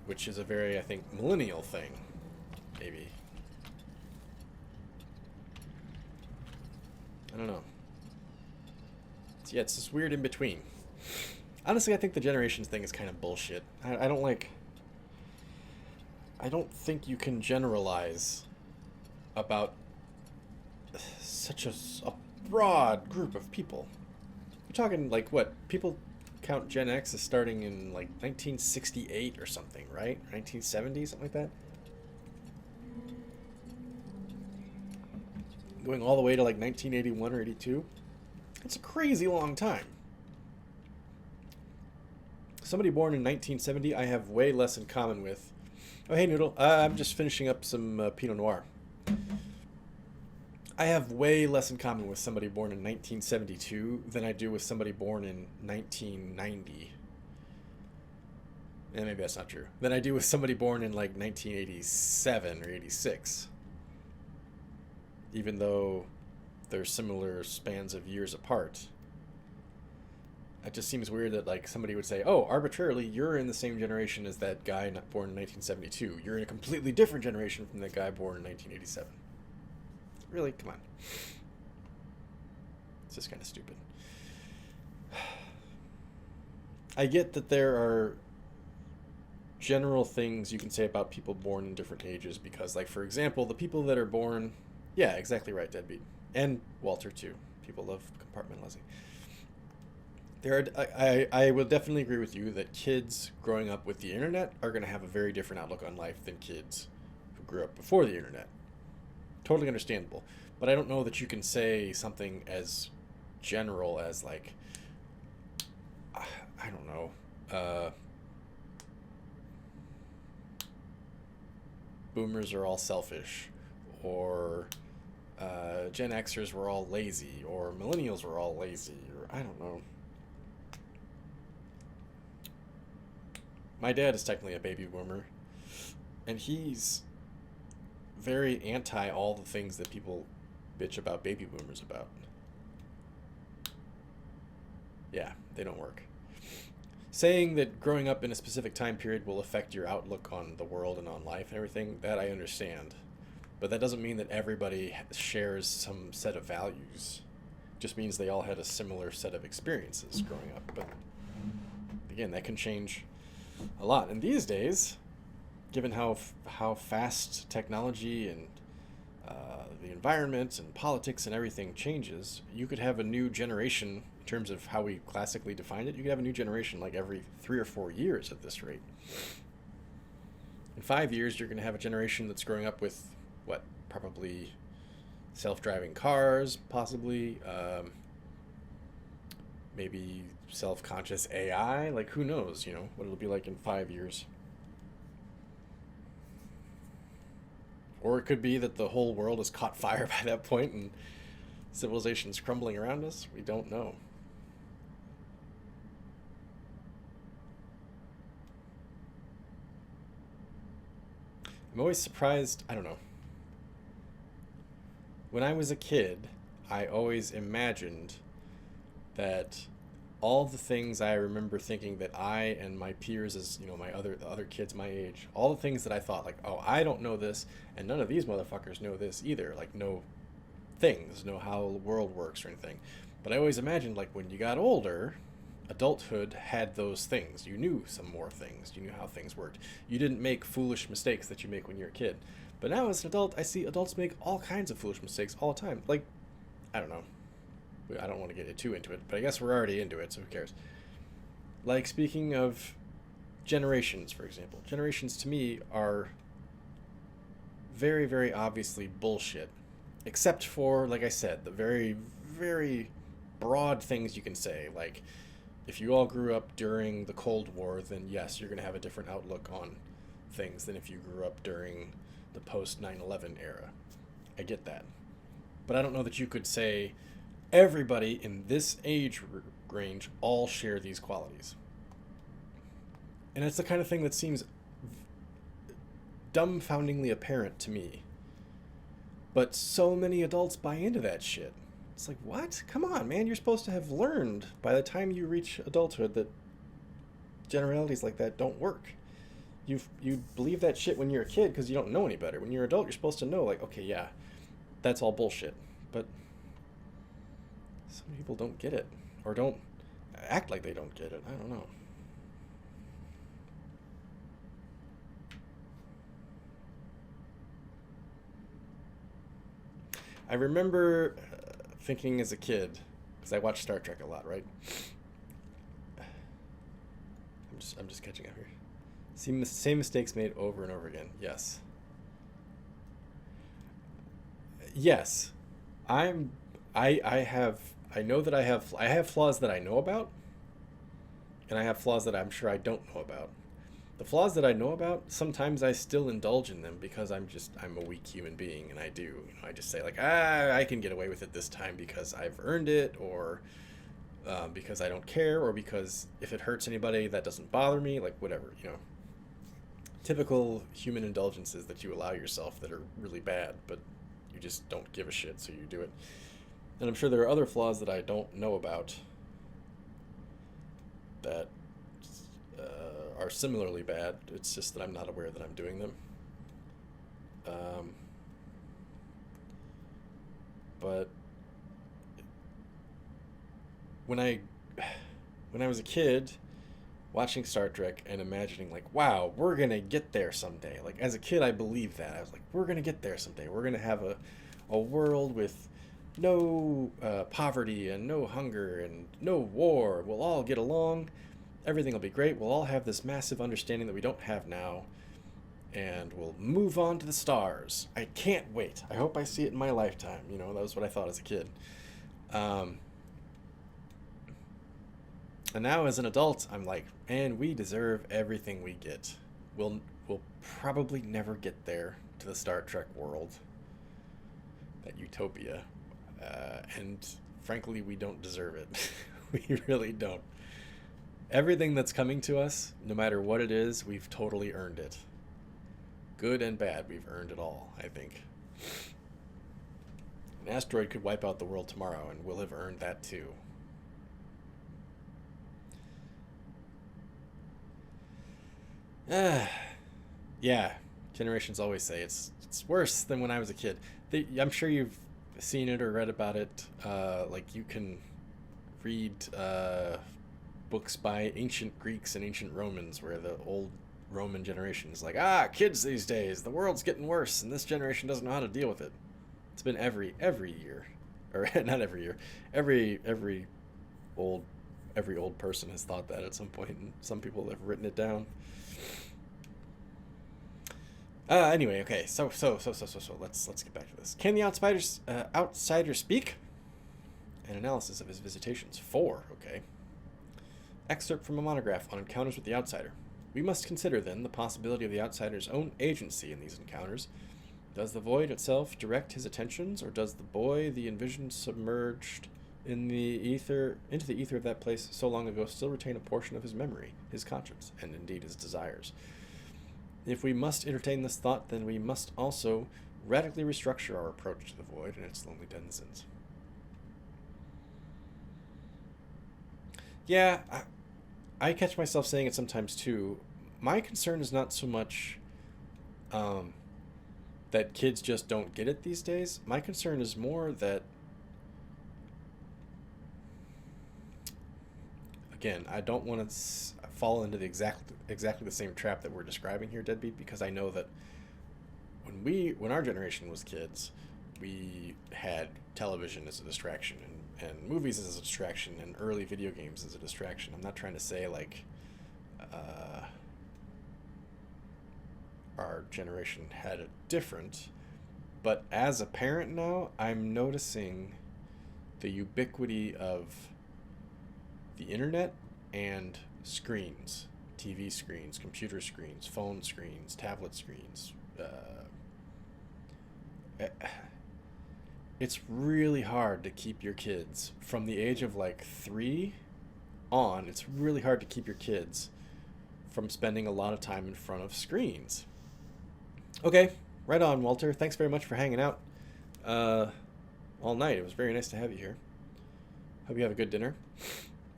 which is a very, I think, millennial thing, maybe. I don't know. So yeah, it's this weird in between. Honestly, I think the generations thing is kind of bullshit. I don't like... I don't think you can generalize about such a broad group of people. You're talking, like, what? People count Gen X as starting in like 1968 or something, right? 1970, something like that. Going all the way to like 1981 or 82. It's a crazy long time. Somebody born in 1970, I have way less in common with. Oh, hey, Noodle. I'm just finishing up some Pinot Noir. I have way less in common with somebody born in 1972 than I do with somebody born in 1990. And maybe that's not true. Than I do with somebody born in like 1987 or 86. Even though they're similar spans of years apart. It just seems weird that like somebody would say, oh, arbitrarily, you're in the same generation as that guy born in 1972. You're in a completely different generation from that guy born in 1987. Really? Come on. It's just kind of stupid. I get that there are general things you can say about people born in different ages because, like, for example, the people that are born... Yeah, exactly right, Deadbeat. And Walter, too. People love compartmentalizing. I will definitely agree with you that kids growing up with the internet are going to have a very different outlook on life than kids who grew up before the internet. Totally understandable. But I don't know that you can say something as general as, like, I don't know, boomers are all selfish, or Gen Xers were all lazy, or millennials were all lazy, or I don't know. My dad is technically a baby boomer, and he's very anti all the things that people bitch about baby boomers about. Yeah, they don't work. Saying that growing up in a specific time period will affect your outlook on the world and on life and everything, that I understand. But that doesn't mean that everybody shares some set of values. It just means they all had a similar set of experiences growing up. But again, that can change a lot. And these days, given how fast technology and the environment and politics and everything changes, you could have a new generation in terms of how we classically defined it. You could have a new generation like every 3 or 4 years at this rate. In 5 years, you're going to have a generation that's growing up with, what, probably self-driving cars, possibly, maybe self-conscious AI, like who knows, you know, what it'll be like in 5 years. Or it could be that the whole world has caught fire by that point and civilization's crumbling around us. We don't know. I'm always surprised, I don't know. When I was a kid, I always imagined that all the things I remember thinking that I and my peers, as you know, the other kids my age, all the things that I thought, like, oh, I don't know this, and none of these motherfuckers know this either, like, know things, know how the world works or anything. But I always imagined, like, when you got older, adulthood had those things. You knew some more things. You knew how things worked. You didn't make foolish mistakes that you make when you're a kid. But now as an adult, I see adults make all kinds of foolish mistakes all the time. Like, I don't know. I don't want to get too into it, but I guess we're already into it, so who cares? Like, speaking of generations, for example. Generations, to me, are very, very obviously bullshit. Except for, like I said, the very, very broad things you can say. Like, if you all grew up during the Cold War, then yes, you're going to have a different outlook on things than if you grew up during the post 9/11 era. I get that. But I don't know that you could say everybody in this age range all share these qualities. And it's the kind of thing that seems dumbfoundingly apparent to me. But so many adults buy into that shit. It's like, what? Come on, man. You're supposed to have learned by the time you reach adulthood that generalities like that don't work. You believe that shit when you're a kid because you don't know any better. When you're an adult, you're supposed to know, like, okay, yeah, that's all bullshit. But some people don't get it, or don't act like they don't get it. I don't know. I remember thinking as a kid, because I watched Star Trek a lot, right? I'm just catching up here. Same mistakes made over and over again. Yes. Yes. I know that I have flaws that I know about, and I have flaws that I'm sure I don't know about. The flaws that I know about, sometimes I still indulge in them because I'm a weak human being, and I do. I just say like, I can get away with it this time because I've earned it, or because I don't care, or because if it hurts anybody, that doesn't bother me, like whatever, Typical human indulgences that you allow yourself that are really bad, but you just don't give a shit, so you do it. And I'm sure there are other flaws that I don't know about that are similarly bad. It's just that I'm not aware that I'm doing them. But when I was a kid, watching Star Trek and imagining like, wow, we're gonna get there someday. Like as a kid, I believed that. I was like, we're gonna get there someday. We're gonna have a world with no poverty and no hunger and no war. We'll all get along. Everything will be great. We'll all have this massive understanding that we don't have now. And we'll move on to the stars. I can't wait. I hope I see it in my lifetime. That was what I thought as a kid. And now as an adult, I'm like, man, we deserve everything we get. We'll probably never get there to the Star Trek world, that utopia. And frankly, we don't deserve it. We really don't. Everything that's coming to us, no matter what it is, we've totally earned it. Good and bad, we've earned it all, I think. An asteroid could wipe out the world tomorrow, and we'll have earned that too. Yeah, generations always say it's worse than when I was a kid. I'm sure you've seen it or read about it. Like you can read books by ancient Greeks and ancient Romans where the old Roman generation is like, kids these days, the world's getting worse and this generation doesn't know how to deal with it. It's been every year, or not every year, every old person has thought that at some point, and some people have written it down. Anyway, okay, so let's get back to this. Can the outsider speak? An analysis of his visitations. 4, okay. Excerpt from a monograph on encounters with the outsider. We must consider, then, the possibility of the outsider's own agency in these encounters. Does the void itself direct his attentions, or does the boy the envisioned submerged into the ether of that place so long ago still retain a portion of his memory, his conscience, and indeed his desires? If we must entertain this thought, then we must also radically restructure our approach to the void and its lonely denizens. Yeah, I catch myself saying it sometimes too. My concern is not so much that kids just don't get it these days. My concern is more that, again, I don't want to fall into the exactly the same trap that we're describing here, Deadbeat, because I know that when our generation was kids, we had television as a distraction and movies as a distraction and early video games as a distraction. I'm not trying to say like our generation had it different, but as a parent now, I'm noticing the ubiquity of the internet and screens, TV screens, computer screens, phone screens, tablet screens. It's really hard to keep your kids from the age of like 3 on. It's really hard to keep your kids from spending a lot of time in front of screens. Okay, right on, Walter. Thanks very much for hanging out all night. It was very nice to have you here. Hope you have a good dinner,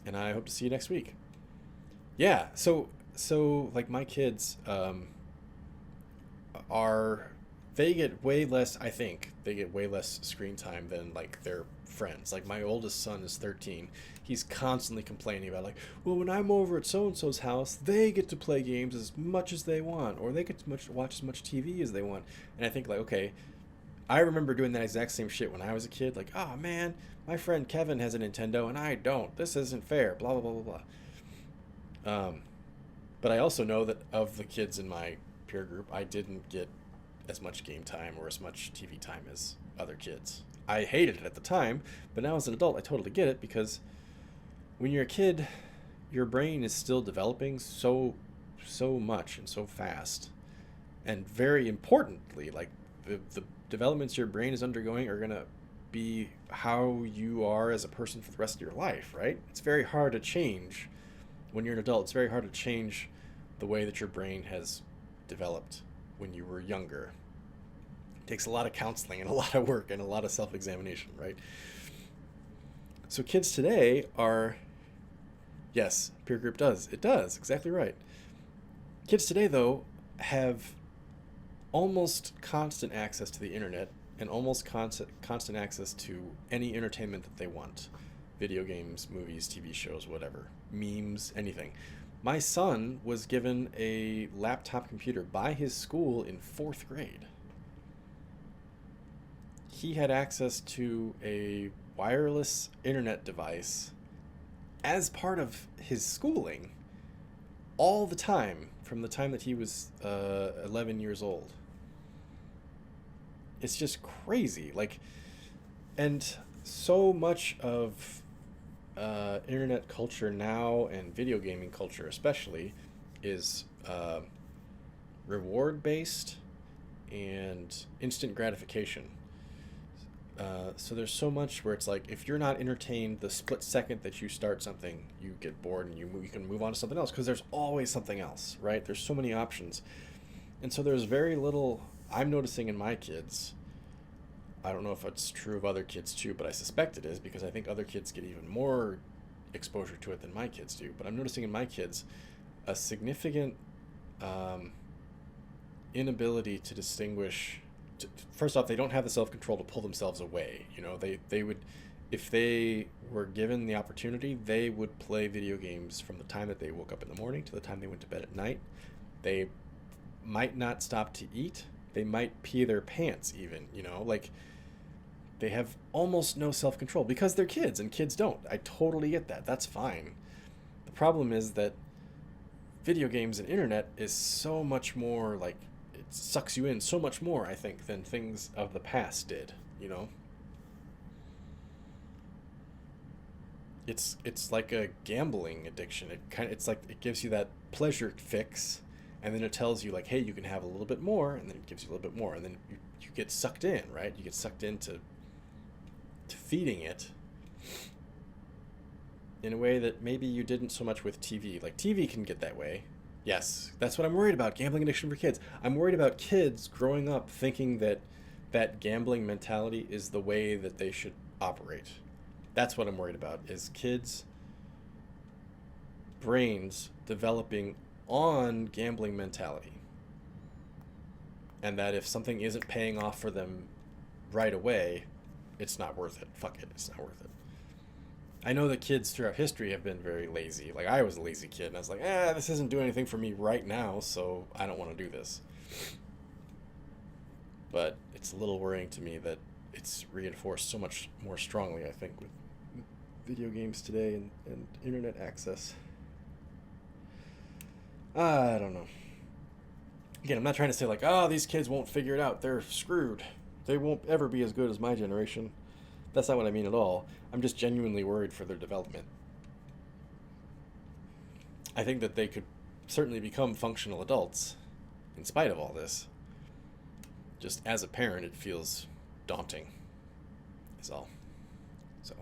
and I hope to see you next week. Yeah, so like my kids they get way less, I think, they get way less screen time than like their friends. Like my oldest son is 13. He's constantly complaining about like, well, when I'm over at so-and-so's house, they get to play games as much as they want, or they get to watch as much TV as they want. And I think like, okay, I remember doing that exact same shit when I was a kid. Like, oh man, my friend Kevin has a Nintendo and I don't. This isn't fair. Blah, blah, blah, blah, blah. But I also know that of the kids in my peer group, I didn't get as much game time or as much TV time as other kids. I hated it at the time, but now as an adult, I totally get it, because when you're a kid, your brain is still developing so much and so fast. And very importantly, like the developments your brain is undergoing are going to be how you are as a person for the rest of your life, right? It's very hard to change when you're an adult. It's very hard to change the way that your brain has developed when you were younger. It takes a lot of counseling and a lot of work and a lot of self-examination, right? So kids today are, yes, peer group does. It does, exactly right. Kids today, though, have almost constant access to the internet and almost constant access to any entertainment that they want. Video games, movies, TV shows, whatever. Memes, anything. My son was given a laptop computer by his school in 4th grade. He had access to a wireless internet device as part of his schooling all the time from the time that he was 11 years old. It's just crazy. Like, and so much of internet culture now, and video gaming culture especially, is reward based and instant gratification. So there's so much where it's like, if you're not entertained the split second that you start something, you get bored and you can move on to something else, because there's always something else, right? There's so many options. And so there's very little, I'm noticing in my kids. I don't know if it's true of other kids too, but I suspect it is, because I think other kids get even more exposure to it than my kids do. But I'm noticing in my kids a significant inability to distinguish. First off, they don't have the self-control to pull themselves away. You know, they would, if they were given the opportunity, they would play video games from the time that they woke up in the morning to the time they went to bed at night. They might not stop to eat. They might pee their pants even, you know, like they have almost no self-control because they're kids and kids don't. I totally get that. That's fine. The problem is that video games and internet is so much more, like, it sucks you in so much more, I think, than things of the past did, you know? It's like a gambling addiction. It's like it gives you that pleasure fix, and then it tells you, like, hey, you can have a little bit more, and then it gives you a little bit more, and then you get sucked in, right? You get sucked into feeding it in a way that maybe you didn't so much with TV. Like, TV can get that way. Yes, that's what I'm worried about, gambling addiction for kids. I'm worried about kids growing up thinking that that gambling mentality is the way that they should operate. That's what I'm worried about, is kids' brains developing on gambling mentality. And that if something isn't paying off for them right away, it's not worth it. Fuck it, it's not worth it. I know that kids throughout history have been very lazy. Like, I was a lazy kid, and I was like, this isn't doing anything for me right now, so I don't want to do this. But it's a little worrying to me that it's reinforced so much more strongly, I think, with video games today and internet access. I don't know. Again, I'm not trying to say, like, these kids won't figure it out. They're screwed. They won't ever be as good as my generation. That's not what I mean at all. I'm just genuinely worried for their development. I think that they could certainly become functional adults in spite of all this. Just as a parent, it feels daunting, is all. So,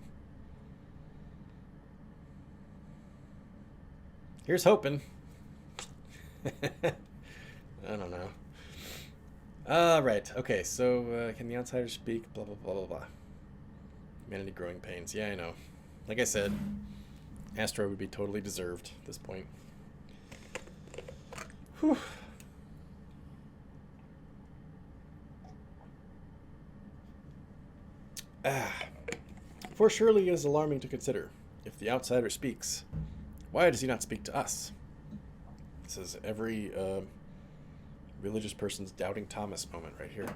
here's hoping. I don't know. Right. Okay, so can the outsider speak? Blah, blah, blah, blah, blah. Humanity growing pains. Yeah, I know. Like I said, asteroid would be totally deserved at this point. Whew. For surely it is alarming to consider, if the outsider speaks, why does he not speak to us? This is every religious person's doubting Thomas moment right here.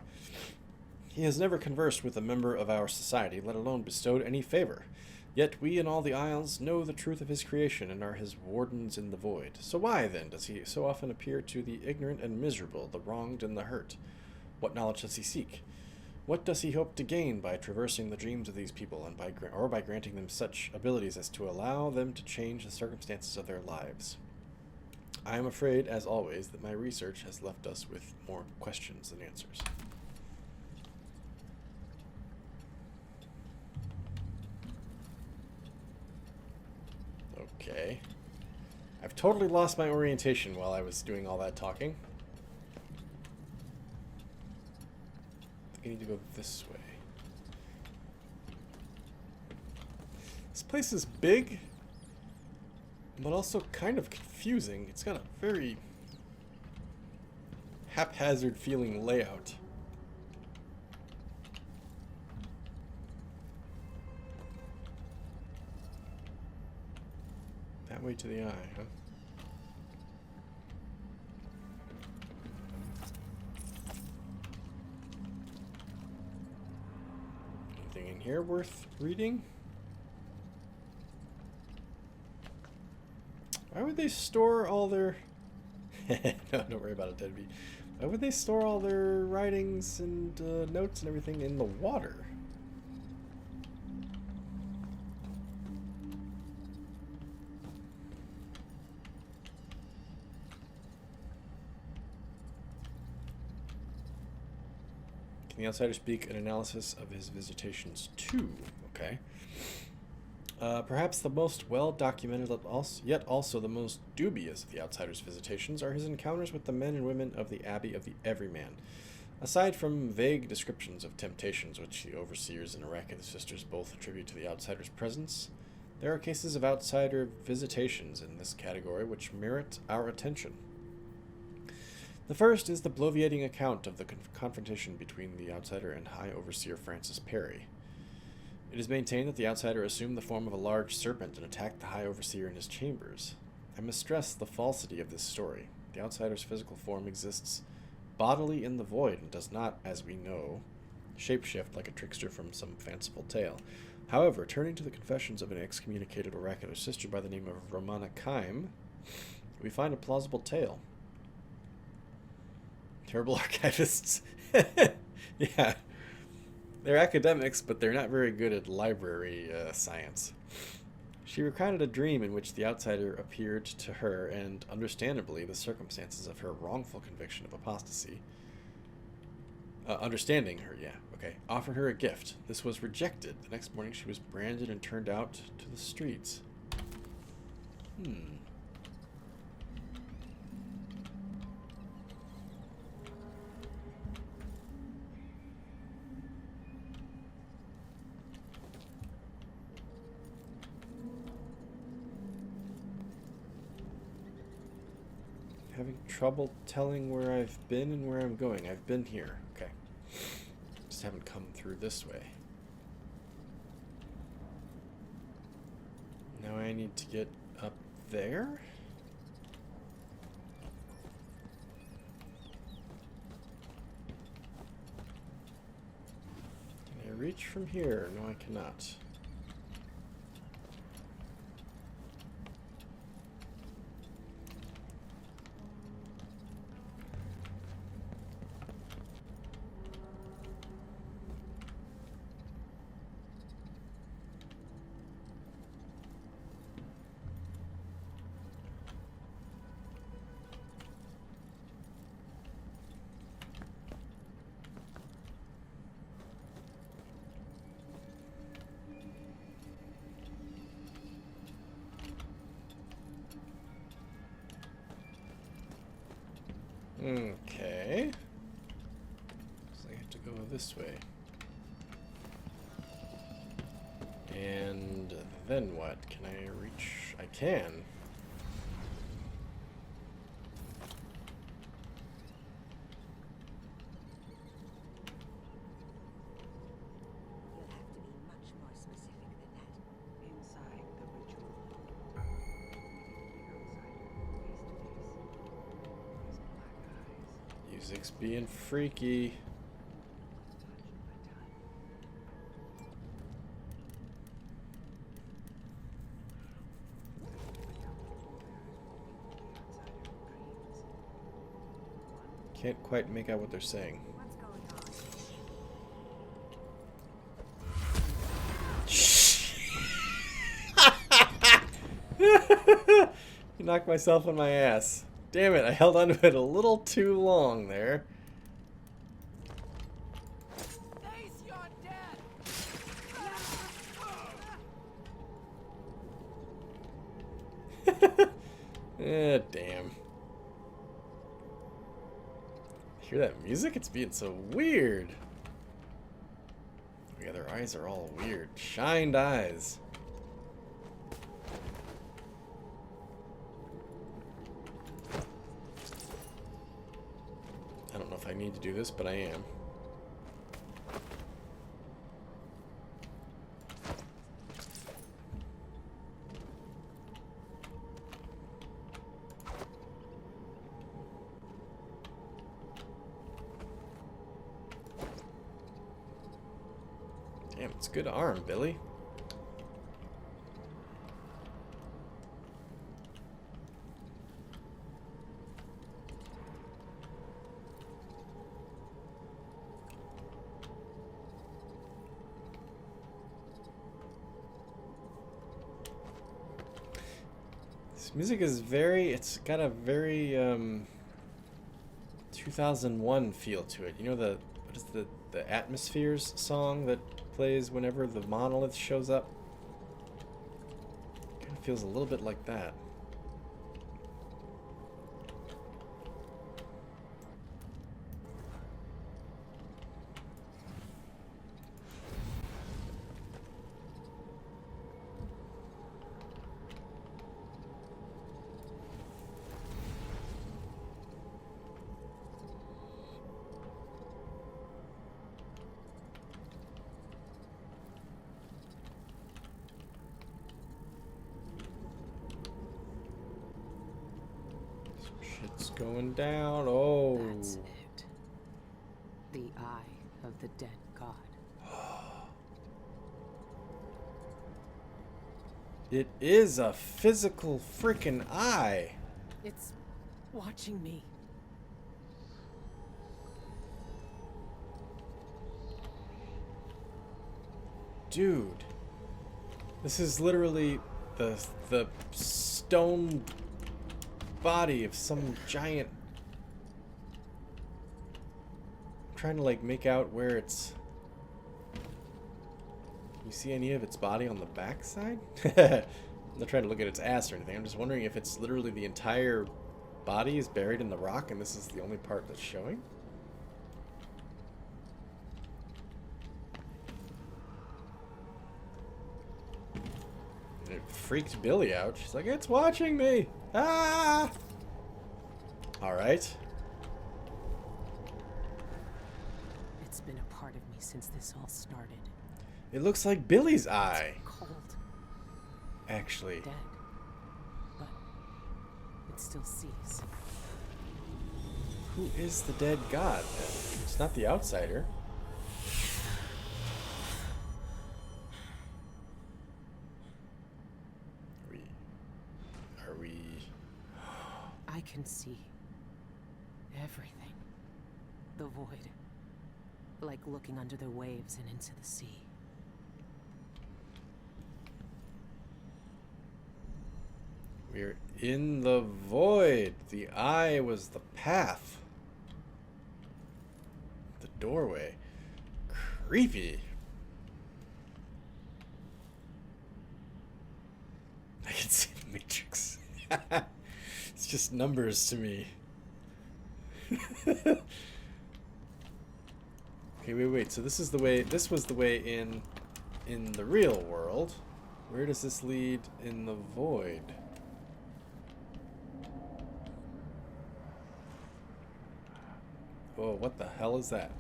He has never conversed with a member of our society, let alone bestowed any favor. Yet we in all the isles know the truth of his creation and are his wardens in the void. So why, then, does he so often appear to the ignorant and miserable, the wronged and the hurt? What knowledge does he seek? What does he hope to gain by traversing the dreams of these people, and by granting them such abilities as to allow them to change the circumstances of their lives? I am afraid, as always, that my research has left us with more questions than answers. Okay. I've totally lost my orientation while I was doing all that talking. I think I need to go this way. This place is big, but also kind of confusing. It's got a very haphazard feeling layout. That way to the eye, huh? Anything in here worth reading? Why would they store all their... No, don't worry about it, Deadbeat. Why would they store all their writings and notes and everything in the water? Can the outsider speak an analysis of his visitations too? Okay. Perhaps the most well-documented, yet also the most dubious of the outsider's visitations are his encounters with the men and women of the Abbey of the Everyman. Aside from vague descriptions of temptations which the overseers and oracular sisters both attribute to the outsider's presence, there are cases of outsider visitations in this category which merit our attention. The first is the bloviating account of the confrontation between the outsider and High Overseer Francis Perry. It is maintained that the outsider assumed the form of a large serpent and attacked the High Overseer in his chambers. I must stress the falsity of this story. The outsider's physical form exists bodily in the void and does not, as we know, shapeshift like a trickster from some fanciful tale. However, turning to the confessions of an excommunicated oracular sister by the name of Romana Kime, we find a plausible tale. Terrible archivists. Yeah. They're academics, but they're not very good at library science. She recounted a dream in which the outsider appeared to her, and, understandably, the circumstances of her wrongful conviction of apostasy. Understanding her, yeah, okay. Offered her a gift. This was rejected. The next morning she was branded and turned out to the streets. Having trouble telling where I've been and where I'm going. I've been here. Okay. Just haven't come through this way. Now I need to get up there? Can I reach from here? No, I cannot. Okay. So I have to go this way. And then what? Can I reach? I can.
You'll have to be much more specific than that.
Inside the ritual hall, meeting the outsider face to face. His black eyes,
Music's being freaky.
touch by touch.
Can't quite make out what they're saying.
What's going on?
Knocked myself on my ass. Damn it, I held onto it a little too long there.
Face your death!
Damn. Hear that music? It's being so weird. Yeah, their eyes are all weird. Shined eyes. I don't know if I need to do this, but I am. Damn, it's a good arm, Billy. This music is it's got a very 2001 feel to it. You know what is the Atmospheres song that plays whenever the monolith shows up? Kind of feels a little bit like that. Shit's going down. Oh.
That's it. The eye of the dead god.
It is a physical freaking eye.
It's watching me.
Dude. This is literally the stone body of some giant. I'm trying to like make out where it's. You see any of its body on the backside? I'm not trying to look at its ass or anything. I'm just wondering if it's literally the entire body is buried in the rock and this is the only part that's showing. It freaked Billy out. She's like, it's watching me. Ah! Alright.
It's been a part of me since this all started.
It looks like Billy's eye,
Cold,
actually.
dead. But it still sees.
Who is the dead god then? It's not the outsider. Are we...
I can see everything. The void. Like looking under the waves and into the sea.
We're in the void. The eye was the path. The doorway. Creepy. I can see the Matrix. It's just numbers to me. Okay, wait. So this is the way. This was the way in the real world. Where does this lead in the void? Whoa, what the hell is that?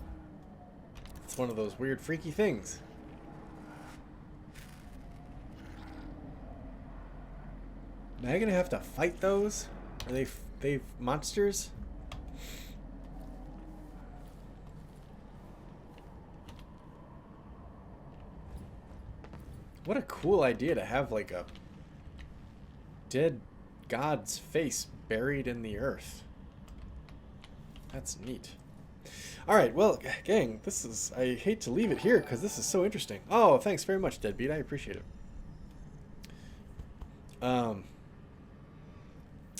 It's one of those weird, freaky things. Am I gonna have to fight those? Are they monsters? What a cool idea to have like a dead god's face buried in the earth. That's neat. All right, well, gang, this is... I hate to leave it here because this is so interesting. Oh, thanks very much, Deadbeat. I appreciate it.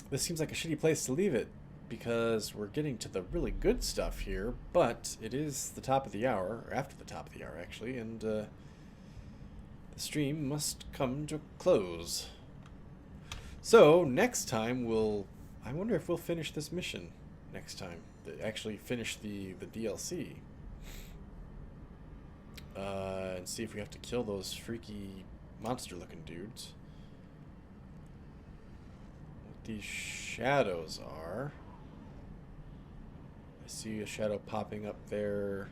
This seems like a shitty place to leave it because we're getting to the really good stuff here, but it is the top of the hour, or after the top of the hour, actually, and the stream must come to a close. So, next time we'll... I wonder if we'll finish this mission next time. Actually finish the DLC. And see if we have to kill those freaky monster-looking dudes. What these shadows are... I see a shadow popping up there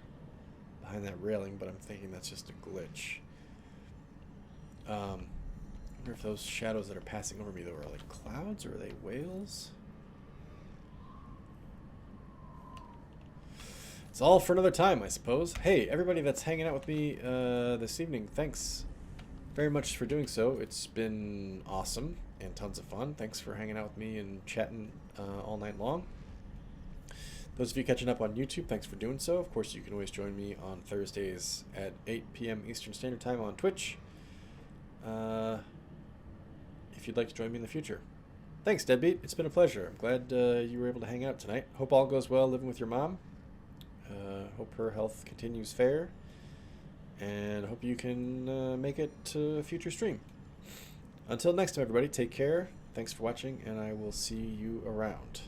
behind that railing, but I'm thinking that's just a glitch. I wonder if those shadows that are passing over me, though, are like clouds, or are they whales? It's all for another time, I suppose. Hey, everybody that's hanging out with me this evening, thanks very much for doing so. It's been awesome and tons of fun. Thanks for hanging out with me and chatting all night long. Those of you catching up on YouTube, thanks for doing so. Of course, you can always join me on Thursdays at 8 p.m. Eastern Standard Time on Twitch. If you'd like to join me in the future. Thanks, Deadbeat. It's been a pleasure. I'm glad you were able to hang out tonight. Hope all goes well living with your mom. Hope her health continues fair. And hope you can make it to a future stream. Until next time, everybody, take care. Thanks for watching, and I will see you around.